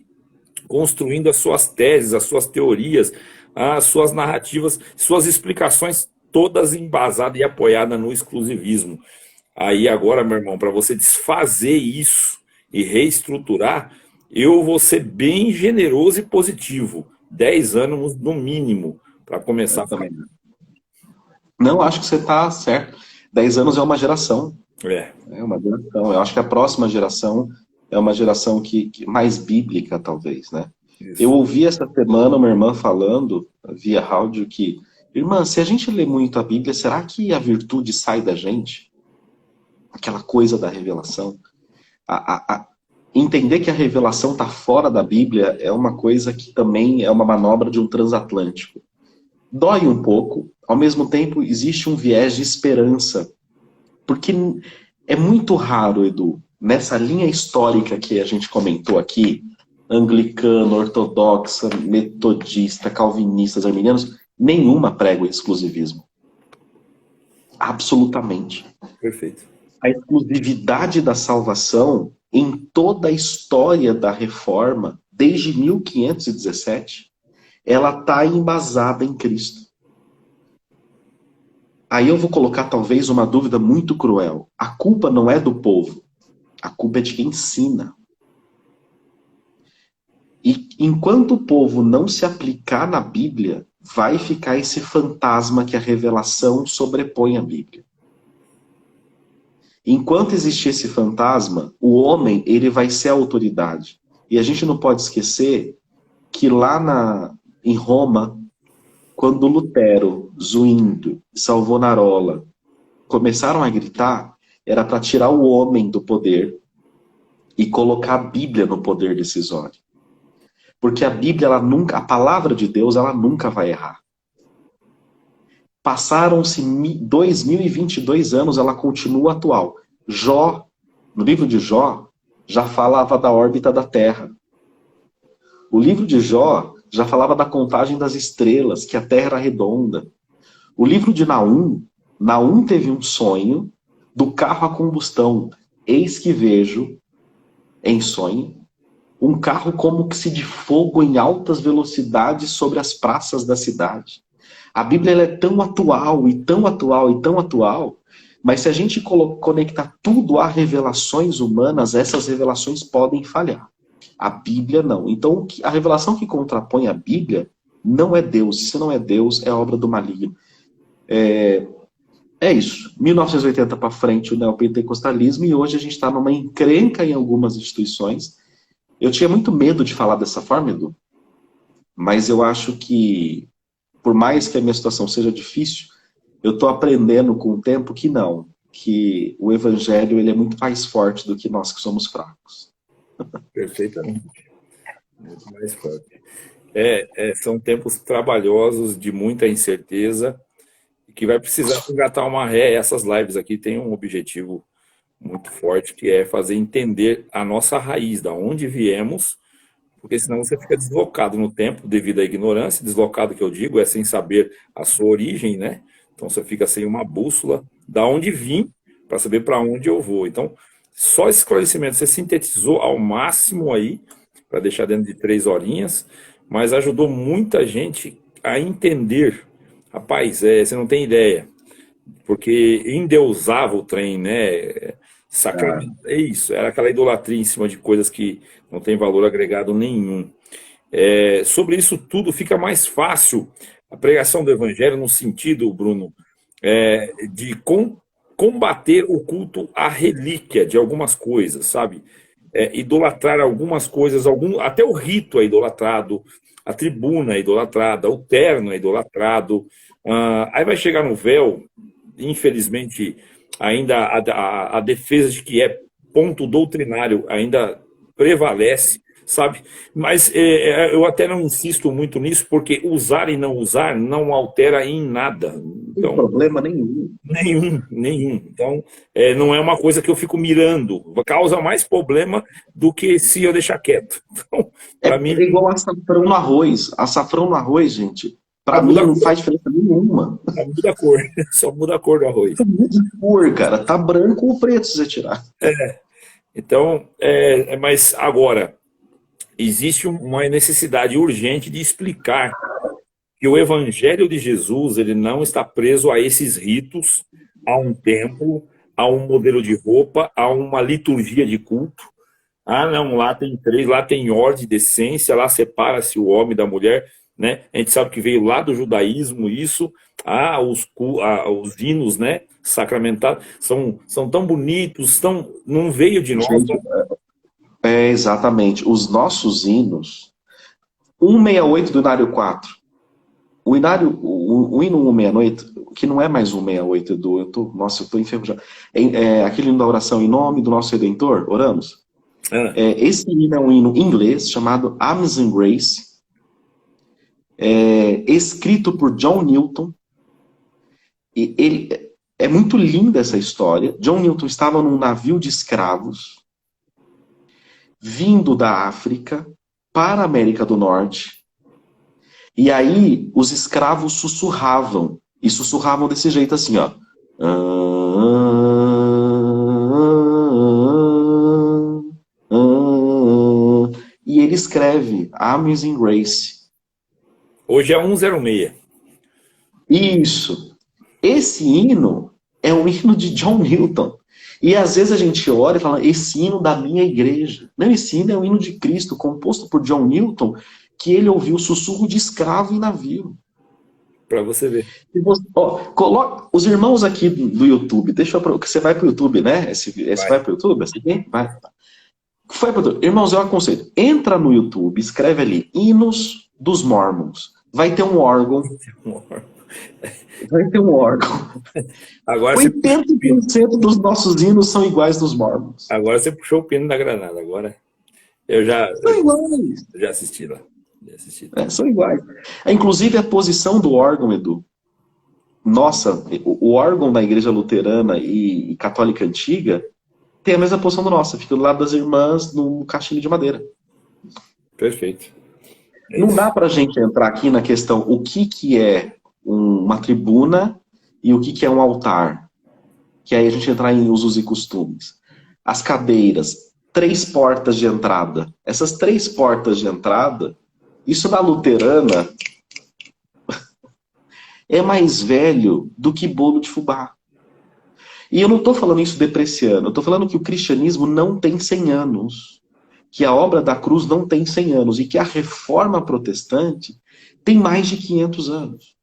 construindo as suas teses, as suas teorias, as suas narrativas, suas explicações, todas embasadas e apoiadas no exclusivismo. Aí agora, meu irmão, para você desfazer isso e reestruturar, eu vou ser bem generoso e positivo. 10 anos no mínimo para começar Eu a também. fazer. Não, acho que você está certo. 10 anos é uma geração. É, É uma geração. Eu acho que a próxima geração é uma geração mais bíblica, talvez, né? Eu isso. ouvi essa semana uma irmã falando, via áudio, que, irmã, se a gente lê muito a Bíblia, será que a virtude sai da gente? Aquela coisa da revelação. Entender que a revelação está fora da Bíblia é uma coisa que também é uma manobra de um transatlântico. Dói um pouco, ao mesmo tempo existe um viés de esperança. Porque é muito raro, Edu, nessa linha histórica que a gente comentou aqui, anglicano, ortodoxa, metodista, calvinistas, arminianos, nenhuma prega o exclusivismo. Absolutamente. Perfeito. A exclusividade da salvação em toda a história da reforma, desde 1517, ela está embasada em Cristo. Aí eu vou colocar talvez uma dúvida muito cruel. A culpa não é do povo, a culpa é de quem ensina. E enquanto o povo não se aplicar na Bíblia, vai ficar esse fantasma que a revelação sobrepõe à Bíblia. Enquanto existir esse fantasma, o homem ele vai ser a autoridade. E a gente não pode esquecer que em Roma, quando Lutero, Zwinglio, Savonarola começaram a gritar, era para tirar o homem do poder e colocar a Bíblia no poder decisório. Porque a Bíblia, a palavra de Deus, ela nunca vai errar. Passaram-se 2022 anos, ela continua atual. Jó, no livro de Jó, já falava da órbita da Terra. O livro de Jó já falava da contagem das estrelas, que a Terra era redonda. O livro de Naum teve um sonho do carro a combustão. Eis que vejo, em sonho, um carro como que se de fogo em altas velocidades sobre as praças da cidade. A Bíblia ela é tão atual, e tão atual, e tão atual, mas se a gente conectar tudo a revelações humanas, essas revelações podem falhar. A Bíblia não. Então, a revelação que contrapõe a Bíblia não é Deus. Se não é Deus, é obra do maligno. É isso. 1980 para frente, o neopentecostalismo, e hoje a gente está numa encrenca em algumas instituições. Eu tinha muito medo de falar dessa forma, Edu, mas eu acho que, por mais que a minha situação seja difícil, eu estou aprendendo com o tempo que não, que o evangelho ele é muito mais forte do que nós que somos fracos. Perfeitamente. Muito mais forte. São tempos trabalhosos, de muita incerteza, que vai precisar engatar uma ré. Essas lives aqui têm um objetivo muito forte, que é fazer entender a nossa raiz, da onde viemos, porque senão você fica deslocado no tempo devido à ignorância. Deslocado, que eu digo, é sem saber a sua origem, né? Então você fica sem uma bússola, da onde vim, para saber para onde eu vou. Então, só esse esclarecimento você sintetizou ao máximo aí, para deixar dentro de 3 horinhas, mas ajudou muita gente a entender. Rapaz, você não tem ideia, porque endeusava o trem, né? Sacramento, é isso, era aquela idolatria em cima de coisas que não tem valor agregado nenhum. Sobre isso tudo fica mais fácil a pregação do evangelho no sentido, Bruno, de combater o culto à relíquia de algumas coisas, sabe? Idolatrar algumas coisas, até o rito é idolatrado, a tribuna é idolatrada, o terno é idolatrado. Aí vai chegar no véu, infelizmente, ainda a defesa de que é ponto doutrinário ainda prevalece, sabe? Mas eu até não insisto muito nisso, porque usar e não usar não altera em nada. Não tem problema nenhum. Nenhum. Então, não é uma coisa que eu fico mirando. Causa mais problema do que se eu deixar quieto. Então, para mim, É igual açafrão no arroz. Açafrão no arroz, gente, para só mim muda a não cor. faz diferença nenhuma. Só muda a cor. Só muda a cor do arroz. Muda de cor, cara. Tá branco ou preto se você tirar. Então, mas agora, existe uma necessidade urgente de explicar que o Evangelho de Jesus ele não está preso a esses ritos, a um templo, há um modelo de roupa, há uma liturgia de culto. Ah, não, lá tem três, lá tem ordem, decência, lá separa-se o homem da mulher, né? A gente sabe que veio lá do judaísmo isso. Ah, os hinos, né? Sacramentados são tão bonitos, não veio de nós. Gente, exatamente. Os nossos hinos, 168 do Inário 4. O hino 168, que não é mais 168, Edu, nossa, eu tô enferrujado. Aquele hino da oração em nome do nosso Redentor, oramos. Esse hino é um hino inglês chamado Amazing Grace, escrito por John Newton. E é muito linda essa história. John Newton estava num navio de escravos, vindo da África para a América do Norte. E aí os escravos sussurravam. E sussurravam desse jeito assim, ó. E ele escreve Amazing Grace. Hoje é 106. Isso. Esse hino é um hino de John Newton. E às vezes a gente olha e fala, esse hino da minha igreja. Não, esse hino é um hino de Cristo, composto por John Newton, que ele ouviu sussurro de escravo em navio. Para você ver. Coloca os irmãos aqui do YouTube. Você vai para o YouTube, né? Vai para o YouTube? Vai. Foi pro YouTube. Irmãos, eu aconselho. Entra no YouTube, escreve ali, hinos dos Mormons. Vai ter um órgão. Vai ter um órgão. Agora 80% dos nossos hinos são iguais dos Mormons. Agora você puxou o pino da granada. Agora são iguais. Eu já assisti lá. São iguais. Inclusive a posição do órgão, Edu. Nossa, o órgão da igreja luterana e católica antiga tem a mesma posição do nosso. Fica do lado das irmãs num caixilho de madeira. Perfeito. Não dá pra gente entrar aqui na questão o que é uma tribuna e o que é um altar. Que aí a gente entrar em usos e costumes. As cadeiras, 3 portas de entrada. Essas 3 portas de entrada, isso na luterana é mais velho do que bolo de fubá. E eu não estou falando isso depreciando, eu estou falando que o cristianismo não tem 100 anos, que a obra da cruz não tem 100 anos, e que a reforma protestante tem mais de 500 anos.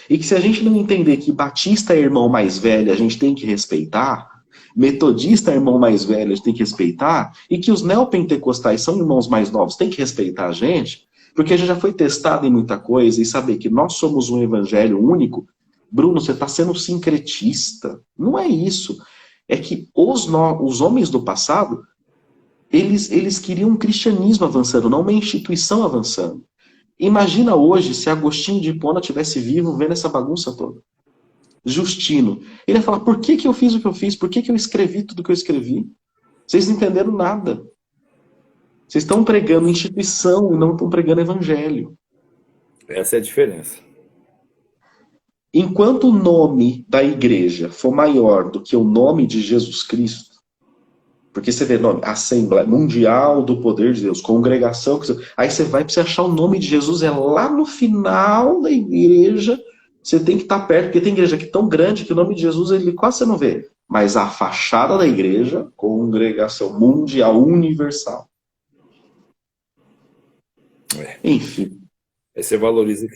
E que se a gente não entender que batista é irmão mais velho, a gente tem que respeitar, metodista é irmão mais velho, a gente tem que respeitar, e que os neopentecostais são irmãos mais novos, tem que respeitar a gente, porque a gente já foi testado em muita coisa, e saber que nós somos um evangelho único. Bruno, você está sendo sincretista. Não é isso. É que os homens do passado, eles queriam um cristianismo avançando, não uma instituição avançando. Imagina hoje se Agostinho de Hipona estivesse vivo vendo essa bagunça toda. Justino. Ele ia falar, por que eu fiz o que eu fiz? Por que eu escrevi tudo o que eu escrevi? Vocês não entenderam nada. Vocês estão pregando instituição e não estão pregando evangelho. Essa é a diferença. Enquanto o nome da igreja for maior do que o nome de Jesus Cristo, porque você vê nome, Assembleia Mundial do Poder de Deus, Congregação, aí você vai para você achar o nome de Jesus, é lá no final da igreja, você tem que estar perto, porque tem igreja aqui tão grande que o nome de Jesus ele quase você não vê. Mas a fachada da igreja, Congregação Mundial Universal. Enfim. Aí você valoriza o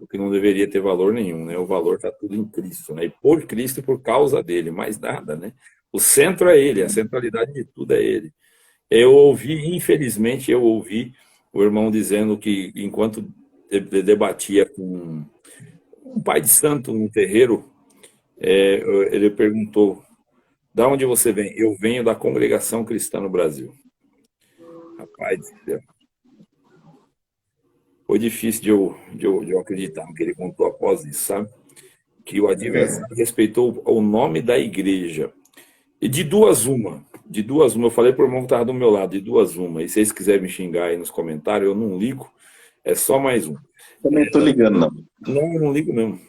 que não deveria ter valor nenhum, né? O valor está tudo em Cristo, né? E por Cristo e por causa dele, mais nada, né? O centro é ele, a centralidade de tudo é ele. Infelizmente, eu ouvi o irmão dizendo que enquanto debatia com um pai de santo no terreiro, ele perguntou, da onde você vem? Eu venho da Congregação Cristã no Brasil. Rapaz do céu. Foi difícil de eu acreditar no que ele contou após isso, sabe? Que o adversário respeitou o nome da igreja. E de duas uma, eu falei para o irmão que estava do meu lado, de duas uma. E se vocês quiserem me xingar aí nos comentários, eu não ligo, é só mais um. Eu não estou ligando, não. Não ligo mesmo.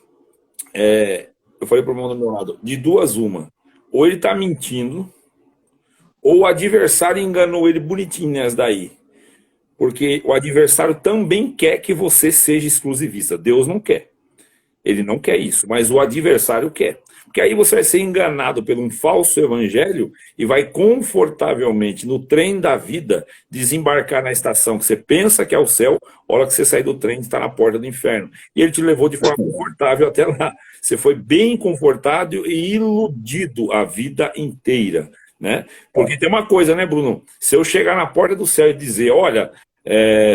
Eu falei para o irmão do meu lado, de duas uma. Ou ele está mentindo, ou o adversário enganou ele bonitinho nessa daí. Porque o adversário também quer que você seja exclusivista. Deus não quer. Ele não quer isso, mas o adversário quer. Porque aí você vai ser enganado por um falso evangelho e vai confortavelmente no trem da vida desembarcar na estação que você pensa que é o céu, a hora que você sair do trem está na porta do inferno. E ele te levou de forma confortável até lá. Você foi bem confortado e iludido a vida inteira, né? Porque tem uma coisa, né, Bruno? Se eu chegar na porta do céu e dizer, olha,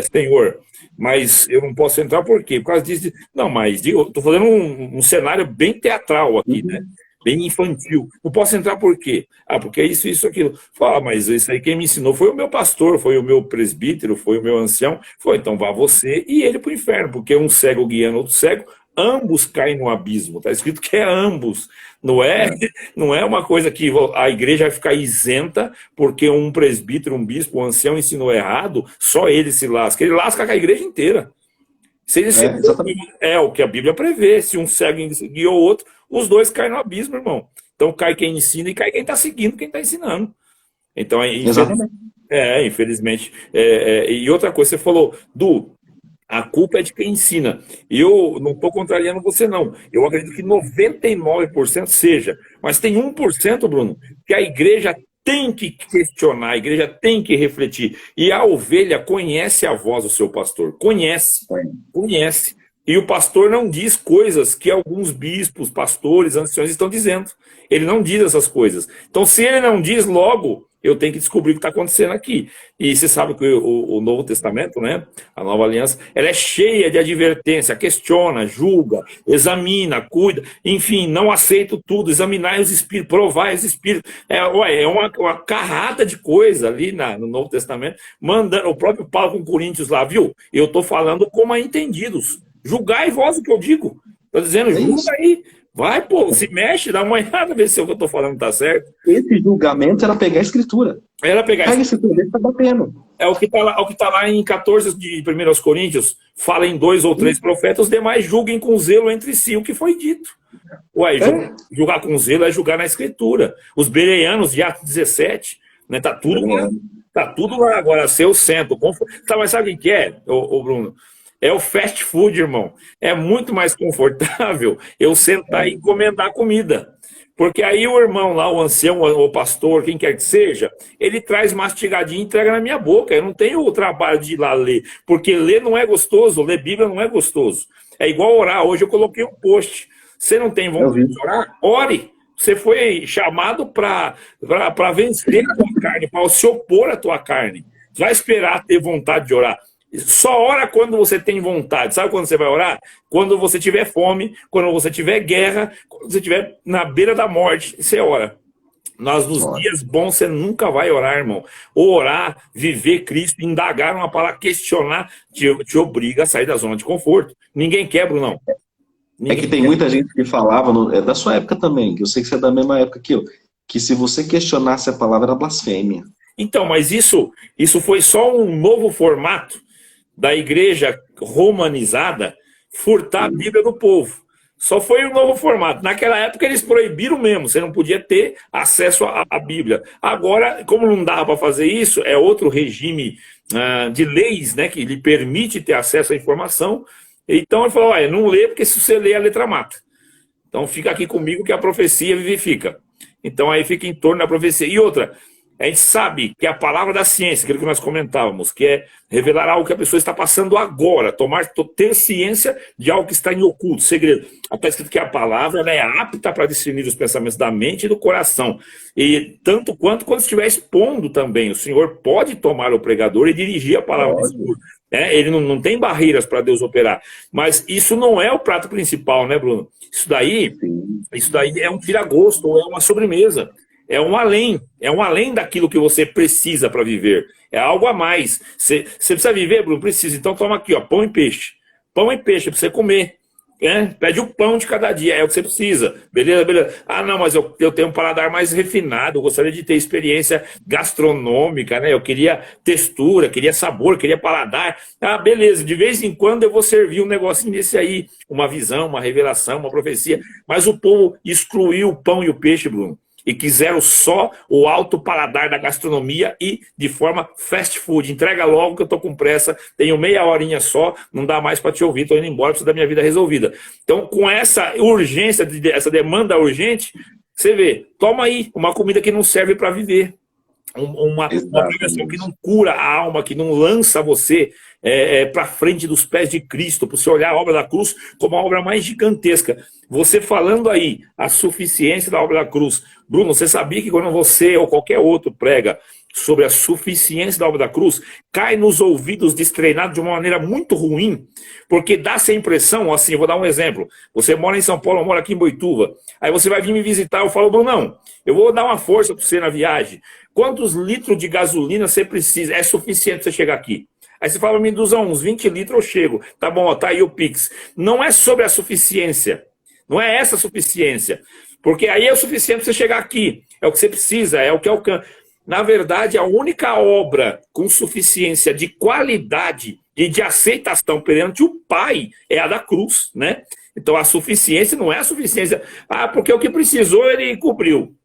Senhor, mas eu não posso entrar por quê? Por causa disso. Não, mas eu estou fazendo um cenário bem teatral aqui, né? Bem infantil. Não posso entrar por quê? Ah, porque é isso, isso, aquilo. Fala, mas isso aí quem me ensinou foi o meu pastor, foi o meu presbítero, foi o meu ancião. Foi, então vá você e ele para o inferno, porque um cego guiando outro cego, ambos caem no abismo. Está escrito que é ambos. Não é uma coisa que a igreja vai ficar isenta porque um presbítero, um bispo, um ancião ensinou errado, só ele se lasca. Ele lasca com a igreja inteira. Se ele é o que a Bíblia prevê. Se um cego guiou o outro, os dois caem no abismo, irmão. Então cai quem ensina e cai quem está seguindo, quem está ensinando. Então, infelizmente. E outra coisa, você falou, a culpa é de quem ensina. Eu não estou contrariando você, não. Eu acredito que 99% seja. Mas tem 1%, Bruno, que a igreja tem que questionar, a igreja tem que refletir. E a ovelha conhece a voz do seu pastor. Conhece. E o pastor não diz coisas que alguns bispos, pastores, anciões estão dizendo. Ele não diz essas coisas. Então, se ele não diz, logo, eu tenho que descobrir o que está acontecendo aqui. E você sabe que o Novo Testamento, né, a Nova Aliança, ela é cheia de advertência, questiona, julga, examina, cuida, enfim, não aceito tudo, examinar os espíritos, provar os espíritos. É uma carrada de coisa ali no Novo Testamento, mandando o próprio Paulo com Coríntios lá, viu? Eu estou falando como a entendidos. Julgai vós o que eu digo. Estou dizendo, julga aí. Vai, pô, se mexe, dá uma olhada, ver se o que eu estou falando está certo. Esse julgamento era pegar a escritura. Era pegar a escritura, está batendo. É o que está lá em 14 de 1 Coríntios, fala em 2 ou 3 profetas, os demais julguem com zelo entre si o que foi dito. Ué, julgar com zelo é julgar na escritura. Os bereanos de Atos 17, né, tá tudo lá. Tá tudo lá agora, seu centro. Tá, mas sabe o que é, ô Bruno? É o fast food, irmão. É muito mais confortável eu sentar e encomendar comida. Porque aí o irmão lá, o ancião, o pastor, quem quer que seja, ele traz mastigadinho e entrega na minha boca. Eu não tenho o trabalho de ir lá ler. Porque ler não é gostoso, ler Bíblia não é gostoso. É igual orar. Hoje eu coloquei um post. Você não tem vontade de orar? Ore. Você foi chamado para vencer a tua carne, para se opor à tua carne. Vai esperar ter vontade de orar. Só ora quando você tem vontade. Sabe quando você vai orar? Quando você tiver fome, quando você tiver guerra, quando você estiver na beira da morte, você ora. Nos dias bons você nunca vai orar, irmão. Orar, viver Cristo, indagar uma palavra, questionar, te obriga a sair da zona de conforto. Ninguém quebra, não. É que tem muita gente que falava, é da sua época também, que eu sei que você é da mesma época que eu, que se você questionasse a palavra era blasfêmia. Então, mas isso foi só um novo formato da igreja romanizada furtar a Bíblia do povo. Só foi um novo formato. Naquela época eles proibiram mesmo, você não podia ter acesso à Bíblia. Agora, como não dava para fazer isso, é outro regime de leis, né, que lhe permite ter acesso à informação. Então ele falou, olha, não lê, porque se você lê a letra mata. Então fica aqui comigo que a profecia vivifica. Então aí fica em torno da profecia. E outra, a gente sabe que a palavra da ciência, aquilo que nós comentávamos, que é revelar algo que a pessoa está passando agora, ter ciência de algo que está em oculto, segredo. Está escrito que a palavra ela é apta para discernir os pensamentos da mente e do coração. E tanto quanto quando estiver expondo também, o Senhor pode tomar o pregador e dirigir a palavra desse povo. Ele não tem barreiras para Deus operar. Mas isso não é o prato principal, né, Bruno? Isso daí é um tira-gosto, ou é uma sobremesa. É um além daquilo que você precisa para viver. É algo a mais. Você precisa viver, Bruno? Precisa. Então toma aqui, ó, pão e peixe. Pão e peixe para você comer. Pede o pão de cada dia, é o que você precisa. Beleza? Ah, não, mas eu tenho um paladar mais refinado, eu gostaria de ter experiência gastronômica, né? Eu queria textura, queria sabor, queria paladar. Ah, beleza, de vez em quando eu vou servir um negocinho desse aí, uma visão, uma revelação, uma profecia. Mas o povo excluiu o pão e o peixe, Bruno. e quiseram só o alto paladar da gastronomia e de forma fast food. Entrega logo que eu tô com pressa, tenho meia horinha só, não dá mais para te ouvir, tô indo embora, preciso da minha vida resolvida. Então, com essa urgência, essa demanda urgente, você vê, toma aí uma comida que não serve para viver. Uma pregação que não cura a alma, que não lança você para frente dos pés de Cristo, para você olhar a obra da cruz como a obra mais gigantesca. Você falando aí a suficiência da obra da cruz. Bruno, você sabia que quando você ou qualquer outro prega sobre a suficiência da obra da cruz, cai nos ouvidos destreinados de uma maneira muito ruim, porque dá essa impressão, assim, eu vou dar um exemplo. Você mora em São Paulo, eu moro aqui em Boituva, aí você vai vir me visitar, eu falo, Brunão, eu vou dar uma força para você na viagem. Quantos litros de gasolina você precisa? É suficiente para você chegar aqui? Aí você fala, me induza uns 20 litros, eu chego. Tá bom, ó, tá aí o Pix. Não é sobre a suficiência. Não é essa a suficiência. Porque aí é o suficiente para você chegar aqui. É o que você precisa, é o que alcança. Na verdade, a única obra com suficiência de qualidade e de aceitação perante o Pai é a da cruz, né? Então a suficiência não é a suficiência. Ah, porque o que precisou ele cobriu.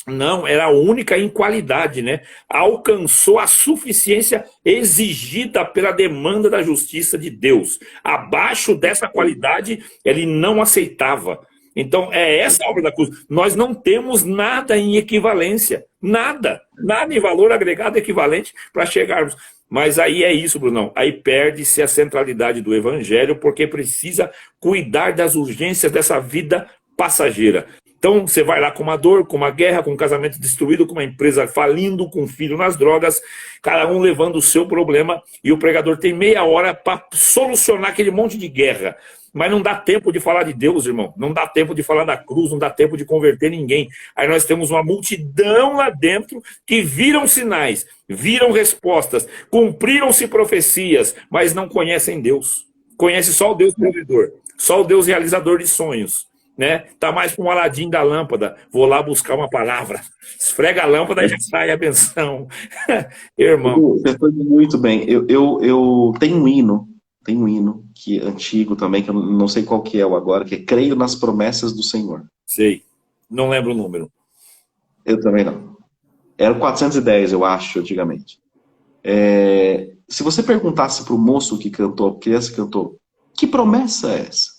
Não, era única em qualidade, né? Alcançou a suficiência exigida pela demanda da justiça de Deus. Abaixo dessa qualidade, ele não aceitava. Então, é essa a obra da cruz. Nós não temos nada em equivalência. Nada. Nada em valor agregado equivalente para chegarmos. Mas aí é isso, Brunão. Aí perde-se a centralidade do evangelho, porque precisa cuidar das urgências dessa vida passageira. Então você vai lá com uma dor, com uma guerra, com um casamento destruído, com uma empresa falindo, com um filho nas drogas, cada um levando o seu problema, e o pregador tem meia hora para solucionar aquele monte de guerra. Mas não dá tempo de falar de Deus, irmão. Não dá tempo de falar da cruz, não dá tempo de converter ninguém. Aí nós temos uma multidão lá dentro que viram sinais, viram respostas, cumpriram-se profecias, mas não conhecem Deus. Conhece só o Deus provedor, só o Deus realizador de sonhos. Né? Tá mais para um Aladim da lâmpada. Vou lá buscar uma palavra. Esfrega a lâmpada e já sai a benção. Irmão. Você foi muito bem. Eu tenho um hino que é antigo também, que eu não sei qual que é o agora, que é Creio nas promessas do Senhor. Sei. Não lembro o número. Eu também não. Era 410, eu acho, antigamente. Se você perguntasse para o moço que cantou, a criança que cantou, que promessa é essa?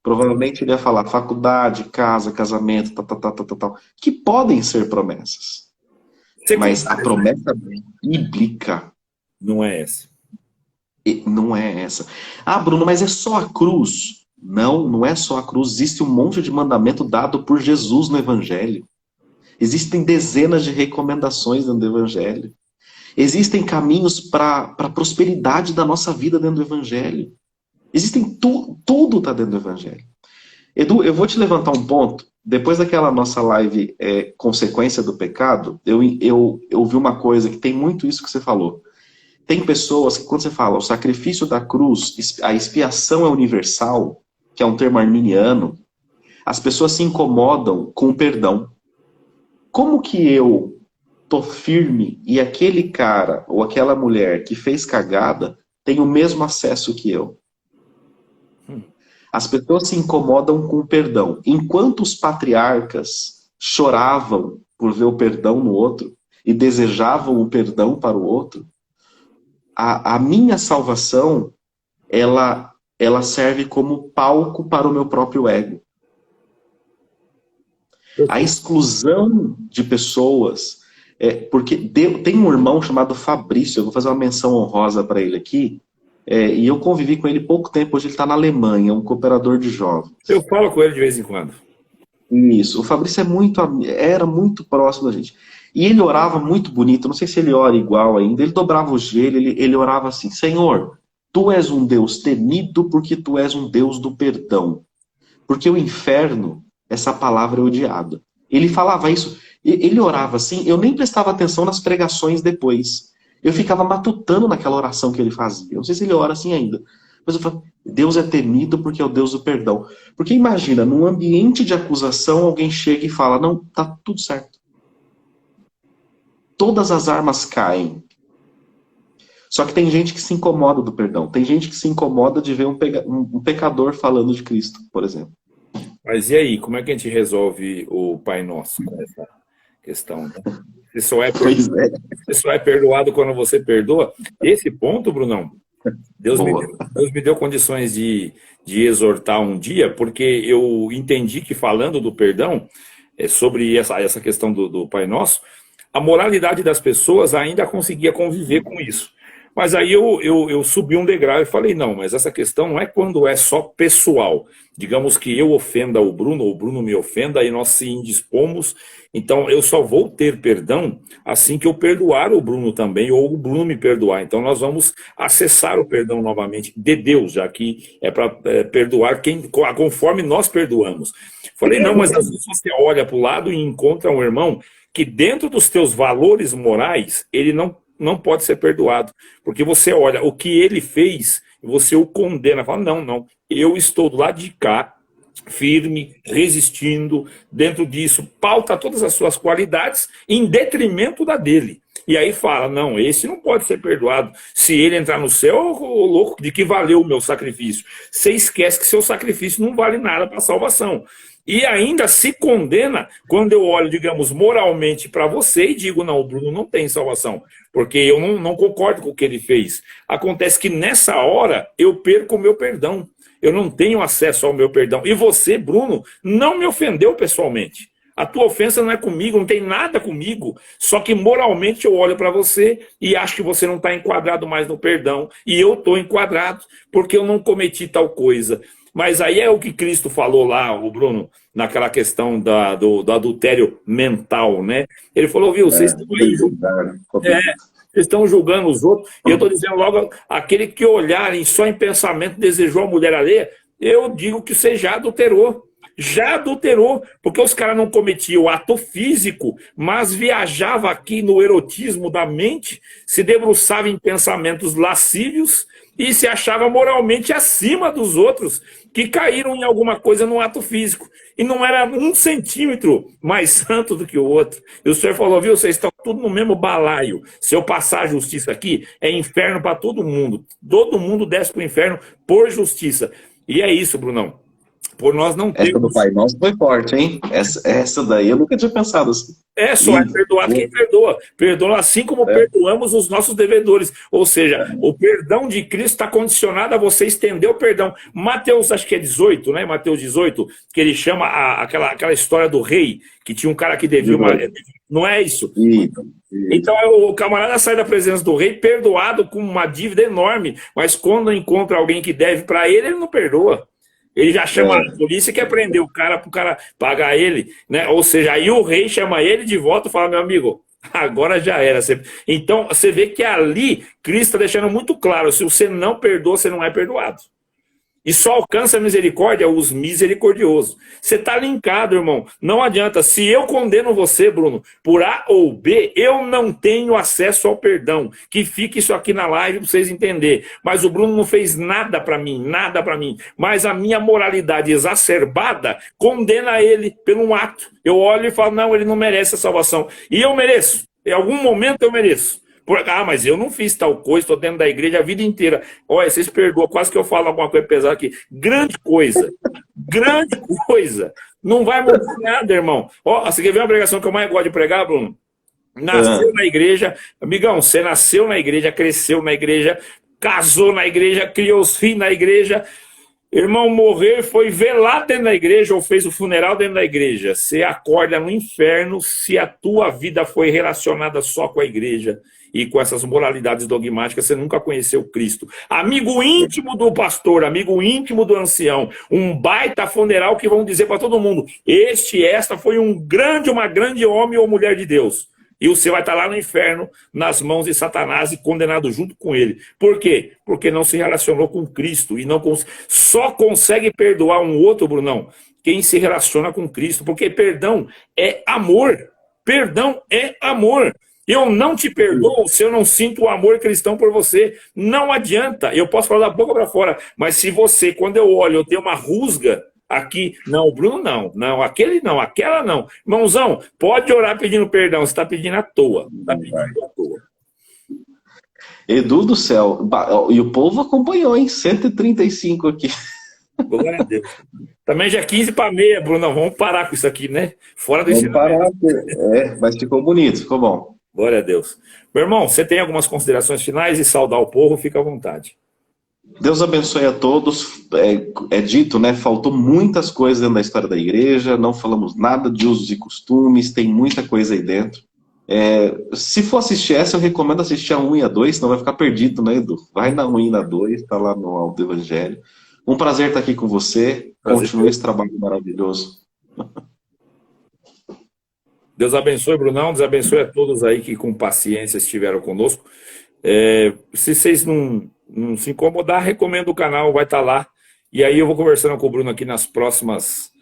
Provavelmente ele ia falar faculdade, casa, casamento, tal, que podem ser promessas. Mas a promessa bíblica não é essa. Não é essa. Ah, Bruno, mas é só a cruz. Não, não é só a cruz. Existe um monte de mandamento dado por Jesus no Evangelho. Existem dezenas de recomendações dentro do Evangelho. Existem caminhos para a prosperidade da nossa vida dentro do Evangelho. Existem tudo está dentro do Evangelho. Edu, eu vou te levantar um ponto. Depois daquela nossa live Consequência do Pecado, eu vi uma coisa que tem muito isso que você falou. Tem pessoas que quando você fala o sacrifício da cruz, a expiação é universal, que é um termo arminiano, as pessoas se incomodam com o perdão. Como que eu tô firme e aquele cara ou aquela mulher que fez cagada tem o mesmo acesso que eu? As pessoas se incomodam com o perdão. Enquanto os patriarcas choravam por ver o perdão no outro e desejavam o perdão para o outro, a minha salvação, ela serve como palco para o meu próprio ego. A exclusão de pessoas, porque tem um irmão chamado Fabrício, eu vou fazer uma menção honrosa para ele aqui, e eu convivi com ele pouco tempo, hoje ele está na Alemanha, um cooperador de jovens. Eu falo com ele de vez em quando. Isso, o Fabrício era muito próximo da gente. E ele orava muito bonito, não sei se ele ora igual ainda, ele dobrava o joelho, ele orava assim, Senhor, Tu és um Deus temido porque Tu és um Deus do perdão. Porque o inferno, essa palavra é odiada. Ele falava isso, ele orava assim, eu nem prestava atenção nas pregações depois. Eu ficava matutando naquela oração que ele fazia. Eu não sei se ele ora assim ainda. Mas eu falo, Deus é temido porque é o Deus do perdão. Porque imagina, num ambiente de acusação, alguém chega e fala, não, tá tudo certo. Todas as armas caem. Só que tem gente que se incomoda do perdão. Tem gente que se incomoda de ver um pecador falando de Cristo, por exemplo. Mas e aí, como é que a gente resolve o Pai Nosso com essa questão, né? Você só é Pois é. Você só é perdoado quando você perdoa. Esse ponto, Brunão, Boa. Deus me deu condições de exortar um dia, porque eu entendi que falando do perdão, sobre essa questão do Pai Nosso, a moralidade das pessoas ainda conseguia conviver com isso. Mas aí eu subi um degrau e falei, não, mas essa questão não é quando é só pessoal. Digamos que eu ofenda o Bruno, ou o Bruno me ofenda, e nós se indispomos. Então eu só vou ter perdão assim que eu perdoar o Bruno também, ou o Bruno me perdoar. Então nós vamos acessar o perdão novamente de Deus, já que é para perdoar conforme nós perdoamos. Falei, não, mas às vezes você olha para o lado e encontra um irmão que dentro dos teus valores morais, ele não pode ser perdoado. Porque você olha o que ele fez, você o condena. Fala, não, eu estou do lado de cá, firme, resistindo, dentro disso, pauta todas as suas qualidades em detrimento da dele. E aí fala, não, esse não pode ser perdoado. Se ele entrar no céu, ô louco, de que valeu o meu sacrifício? Você esquece que seu sacrifício não vale nada para a salvação. E ainda se condena quando eu olho, digamos, moralmente para você e digo, não, o Bruno não tem salvação, porque eu não concordo com o que ele fez. Acontece que nessa hora eu perco o meu perdão. Eu não tenho acesso ao meu perdão. E você, Bruno, não me ofendeu pessoalmente. A tua ofensa não é comigo, não tem nada comigo. Só que moralmente eu olho para você e acho que você não está enquadrado mais no perdão. E eu estou enquadrado porque eu não cometi tal coisa. Mas aí é o que Cristo falou lá, o Bruno, naquela questão do adultério mental, né? Ele falou, viu, vocês estão aí vocês estão julgando os outros, e eu estou dizendo logo, aquele que olharem só em pensamento desejou a mulher alheia, eu digo que você já adulterou, porque os caras não cometiam o ato físico, mas viajava aqui no erotismo da mente, se debruçava em pensamentos lascívios e se achava moralmente acima dos outros que caíram em alguma coisa no ato físico. E não era 1 centímetro mais santo do que o outro. E o senhor falou, viu, vocês estão tudo no mesmo balaio. Se eu passar a justiça aqui, é inferno para todo mundo. Todo mundo desce para o inferno por justiça. E é isso, Brunão. Por nós não termos... Essa do Pai Nosso foi forte, hein? Essa daí eu nunca tinha pensado assim. Só é perdoado quem perdoa. Perdoa assim como perdoamos os nossos devedores. Ou seja, o perdão de Cristo está condicionado a você estender o perdão. Mateus, acho que é 18, né? Mateus 18, que ele chama aquela história do rei, que tinha um cara que devia uma... Não é isso? Então o camarada sai da presença do rei perdoado com uma dívida enorme, mas quando encontra alguém que deve para ele, ele não perdoa. Ele já chama a polícia e quer prender o cara para o cara pagar ele, né? Ou seja, aí o rei chama ele de volta e fala, meu amigo, agora já era. Então, você vê que ali, Cristo está deixando muito claro, se você não perdoa, você não é perdoado. E só alcança a misericórdia os misericordiosos. Você está linkado, irmão. Não adianta. Se eu condeno você, Bruno, por A ou B, eu não tenho acesso ao perdão. Que fique isso aqui na live para vocês entenderem. Mas o Bruno não fez nada para mim, nada para mim. Mas a minha moralidade exacerbada condena ele por um ato. Eu olho e falo, não, ele não merece a salvação. E eu mereço. Em algum momento eu mereço. Mas eu não fiz tal coisa, estou dentro da igreja a vida inteira. Olha, vocês perdoam, quase que eu falo alguma coisa pesada aqui. Grande coisa. Não vai mudar nada, irmão. Você quer ver uma pregação que eu mais gosto de pregar, Bruno? Nasceu na igreja. Amigão, você nasceu na igreja, cresceu na igreja, casou na igreja, criou os filhos na igreja. Irmão, morrer foi velado dentro da igreja ou fez o funeral dentro da igreja. Você acorda no inferno se a tua vida foi relacionada só com a igreja. E com essas moralidades dogmáticas, você nunca conheceu Cristo. Amigo íntimo do pastor, amigo íntimo do ancião, um baita funeral que vão dizer para todo mundo, esta foi uma grande homem ou mulher de Deus. E você vai estar lá no inferno, nas mãos de Satanás e condenado junto com ele. Por quê? Porque não se relacionou com Cristo. E só consegue perdoar um outro, Brunão, quem se relaciona com Cristo. Porque perdão é amor. Perdão é amor. Eu não te perdoo se eu não sinto o amor cristão por você. Não adianta. Eu posso falar da boca para fora. Mas se você, quando eu olho, eu tenho uma rusga aqui. Não, o Bruno não. Não, aquele não. Aquela não. Irmãozão, pode orar pedindo perdão. Você está pedindo à toa. Está pedindo à toa. Edu do céu. E o povo acompanhou, hein? 135 aqui. Glória a Deus. Também já é 15 para meia, Bruno. Vamos parar com isso aqui, né? Fora do Vamos ensinamento. parar. Mas ficou bonito, ficou bom. Glória a Deus. Meu irmão, você tem algumas considerações finais e saudar o povo? Fica à vontade. Deus abençoe a todos. É dito, né? Faltou muitas coisas dentro da história da igreja, não falamos nada de usos e costumes, tem muita coisa aí dentro. Se for assistir essa, eu recomendo assistir a 1 e a 2, senão vai ficar perdido, né, Edu? Vai na 1 e na 2, tá lá no Alto Evangelho. Um prazer estar aqui com você. Prazer. Continue esse trabalho maravilhoso. Deus abençoe, Brunão. Deus abençoe a todos aí que com paciência estiveram conosco. Se vocês não se incomodar, recomendo o canal, vai estar lá. E aí eu vou conversando com o Bruno aqui nas próximas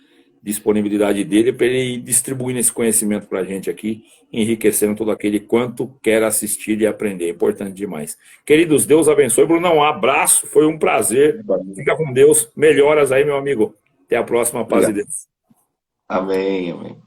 disponibilidade dele para ele ir distribuindo esse conhecimento para a gente aqui, enriquecendo todo aquele quanto quer assistir e aprender. É importante demais. Queridos, Deus abençoe. Brunão, um abraço, foi um prazer. Fica com Deus. Melhoras aí, meu amigo. Até a próxima, paz e Deus. Amém, amém.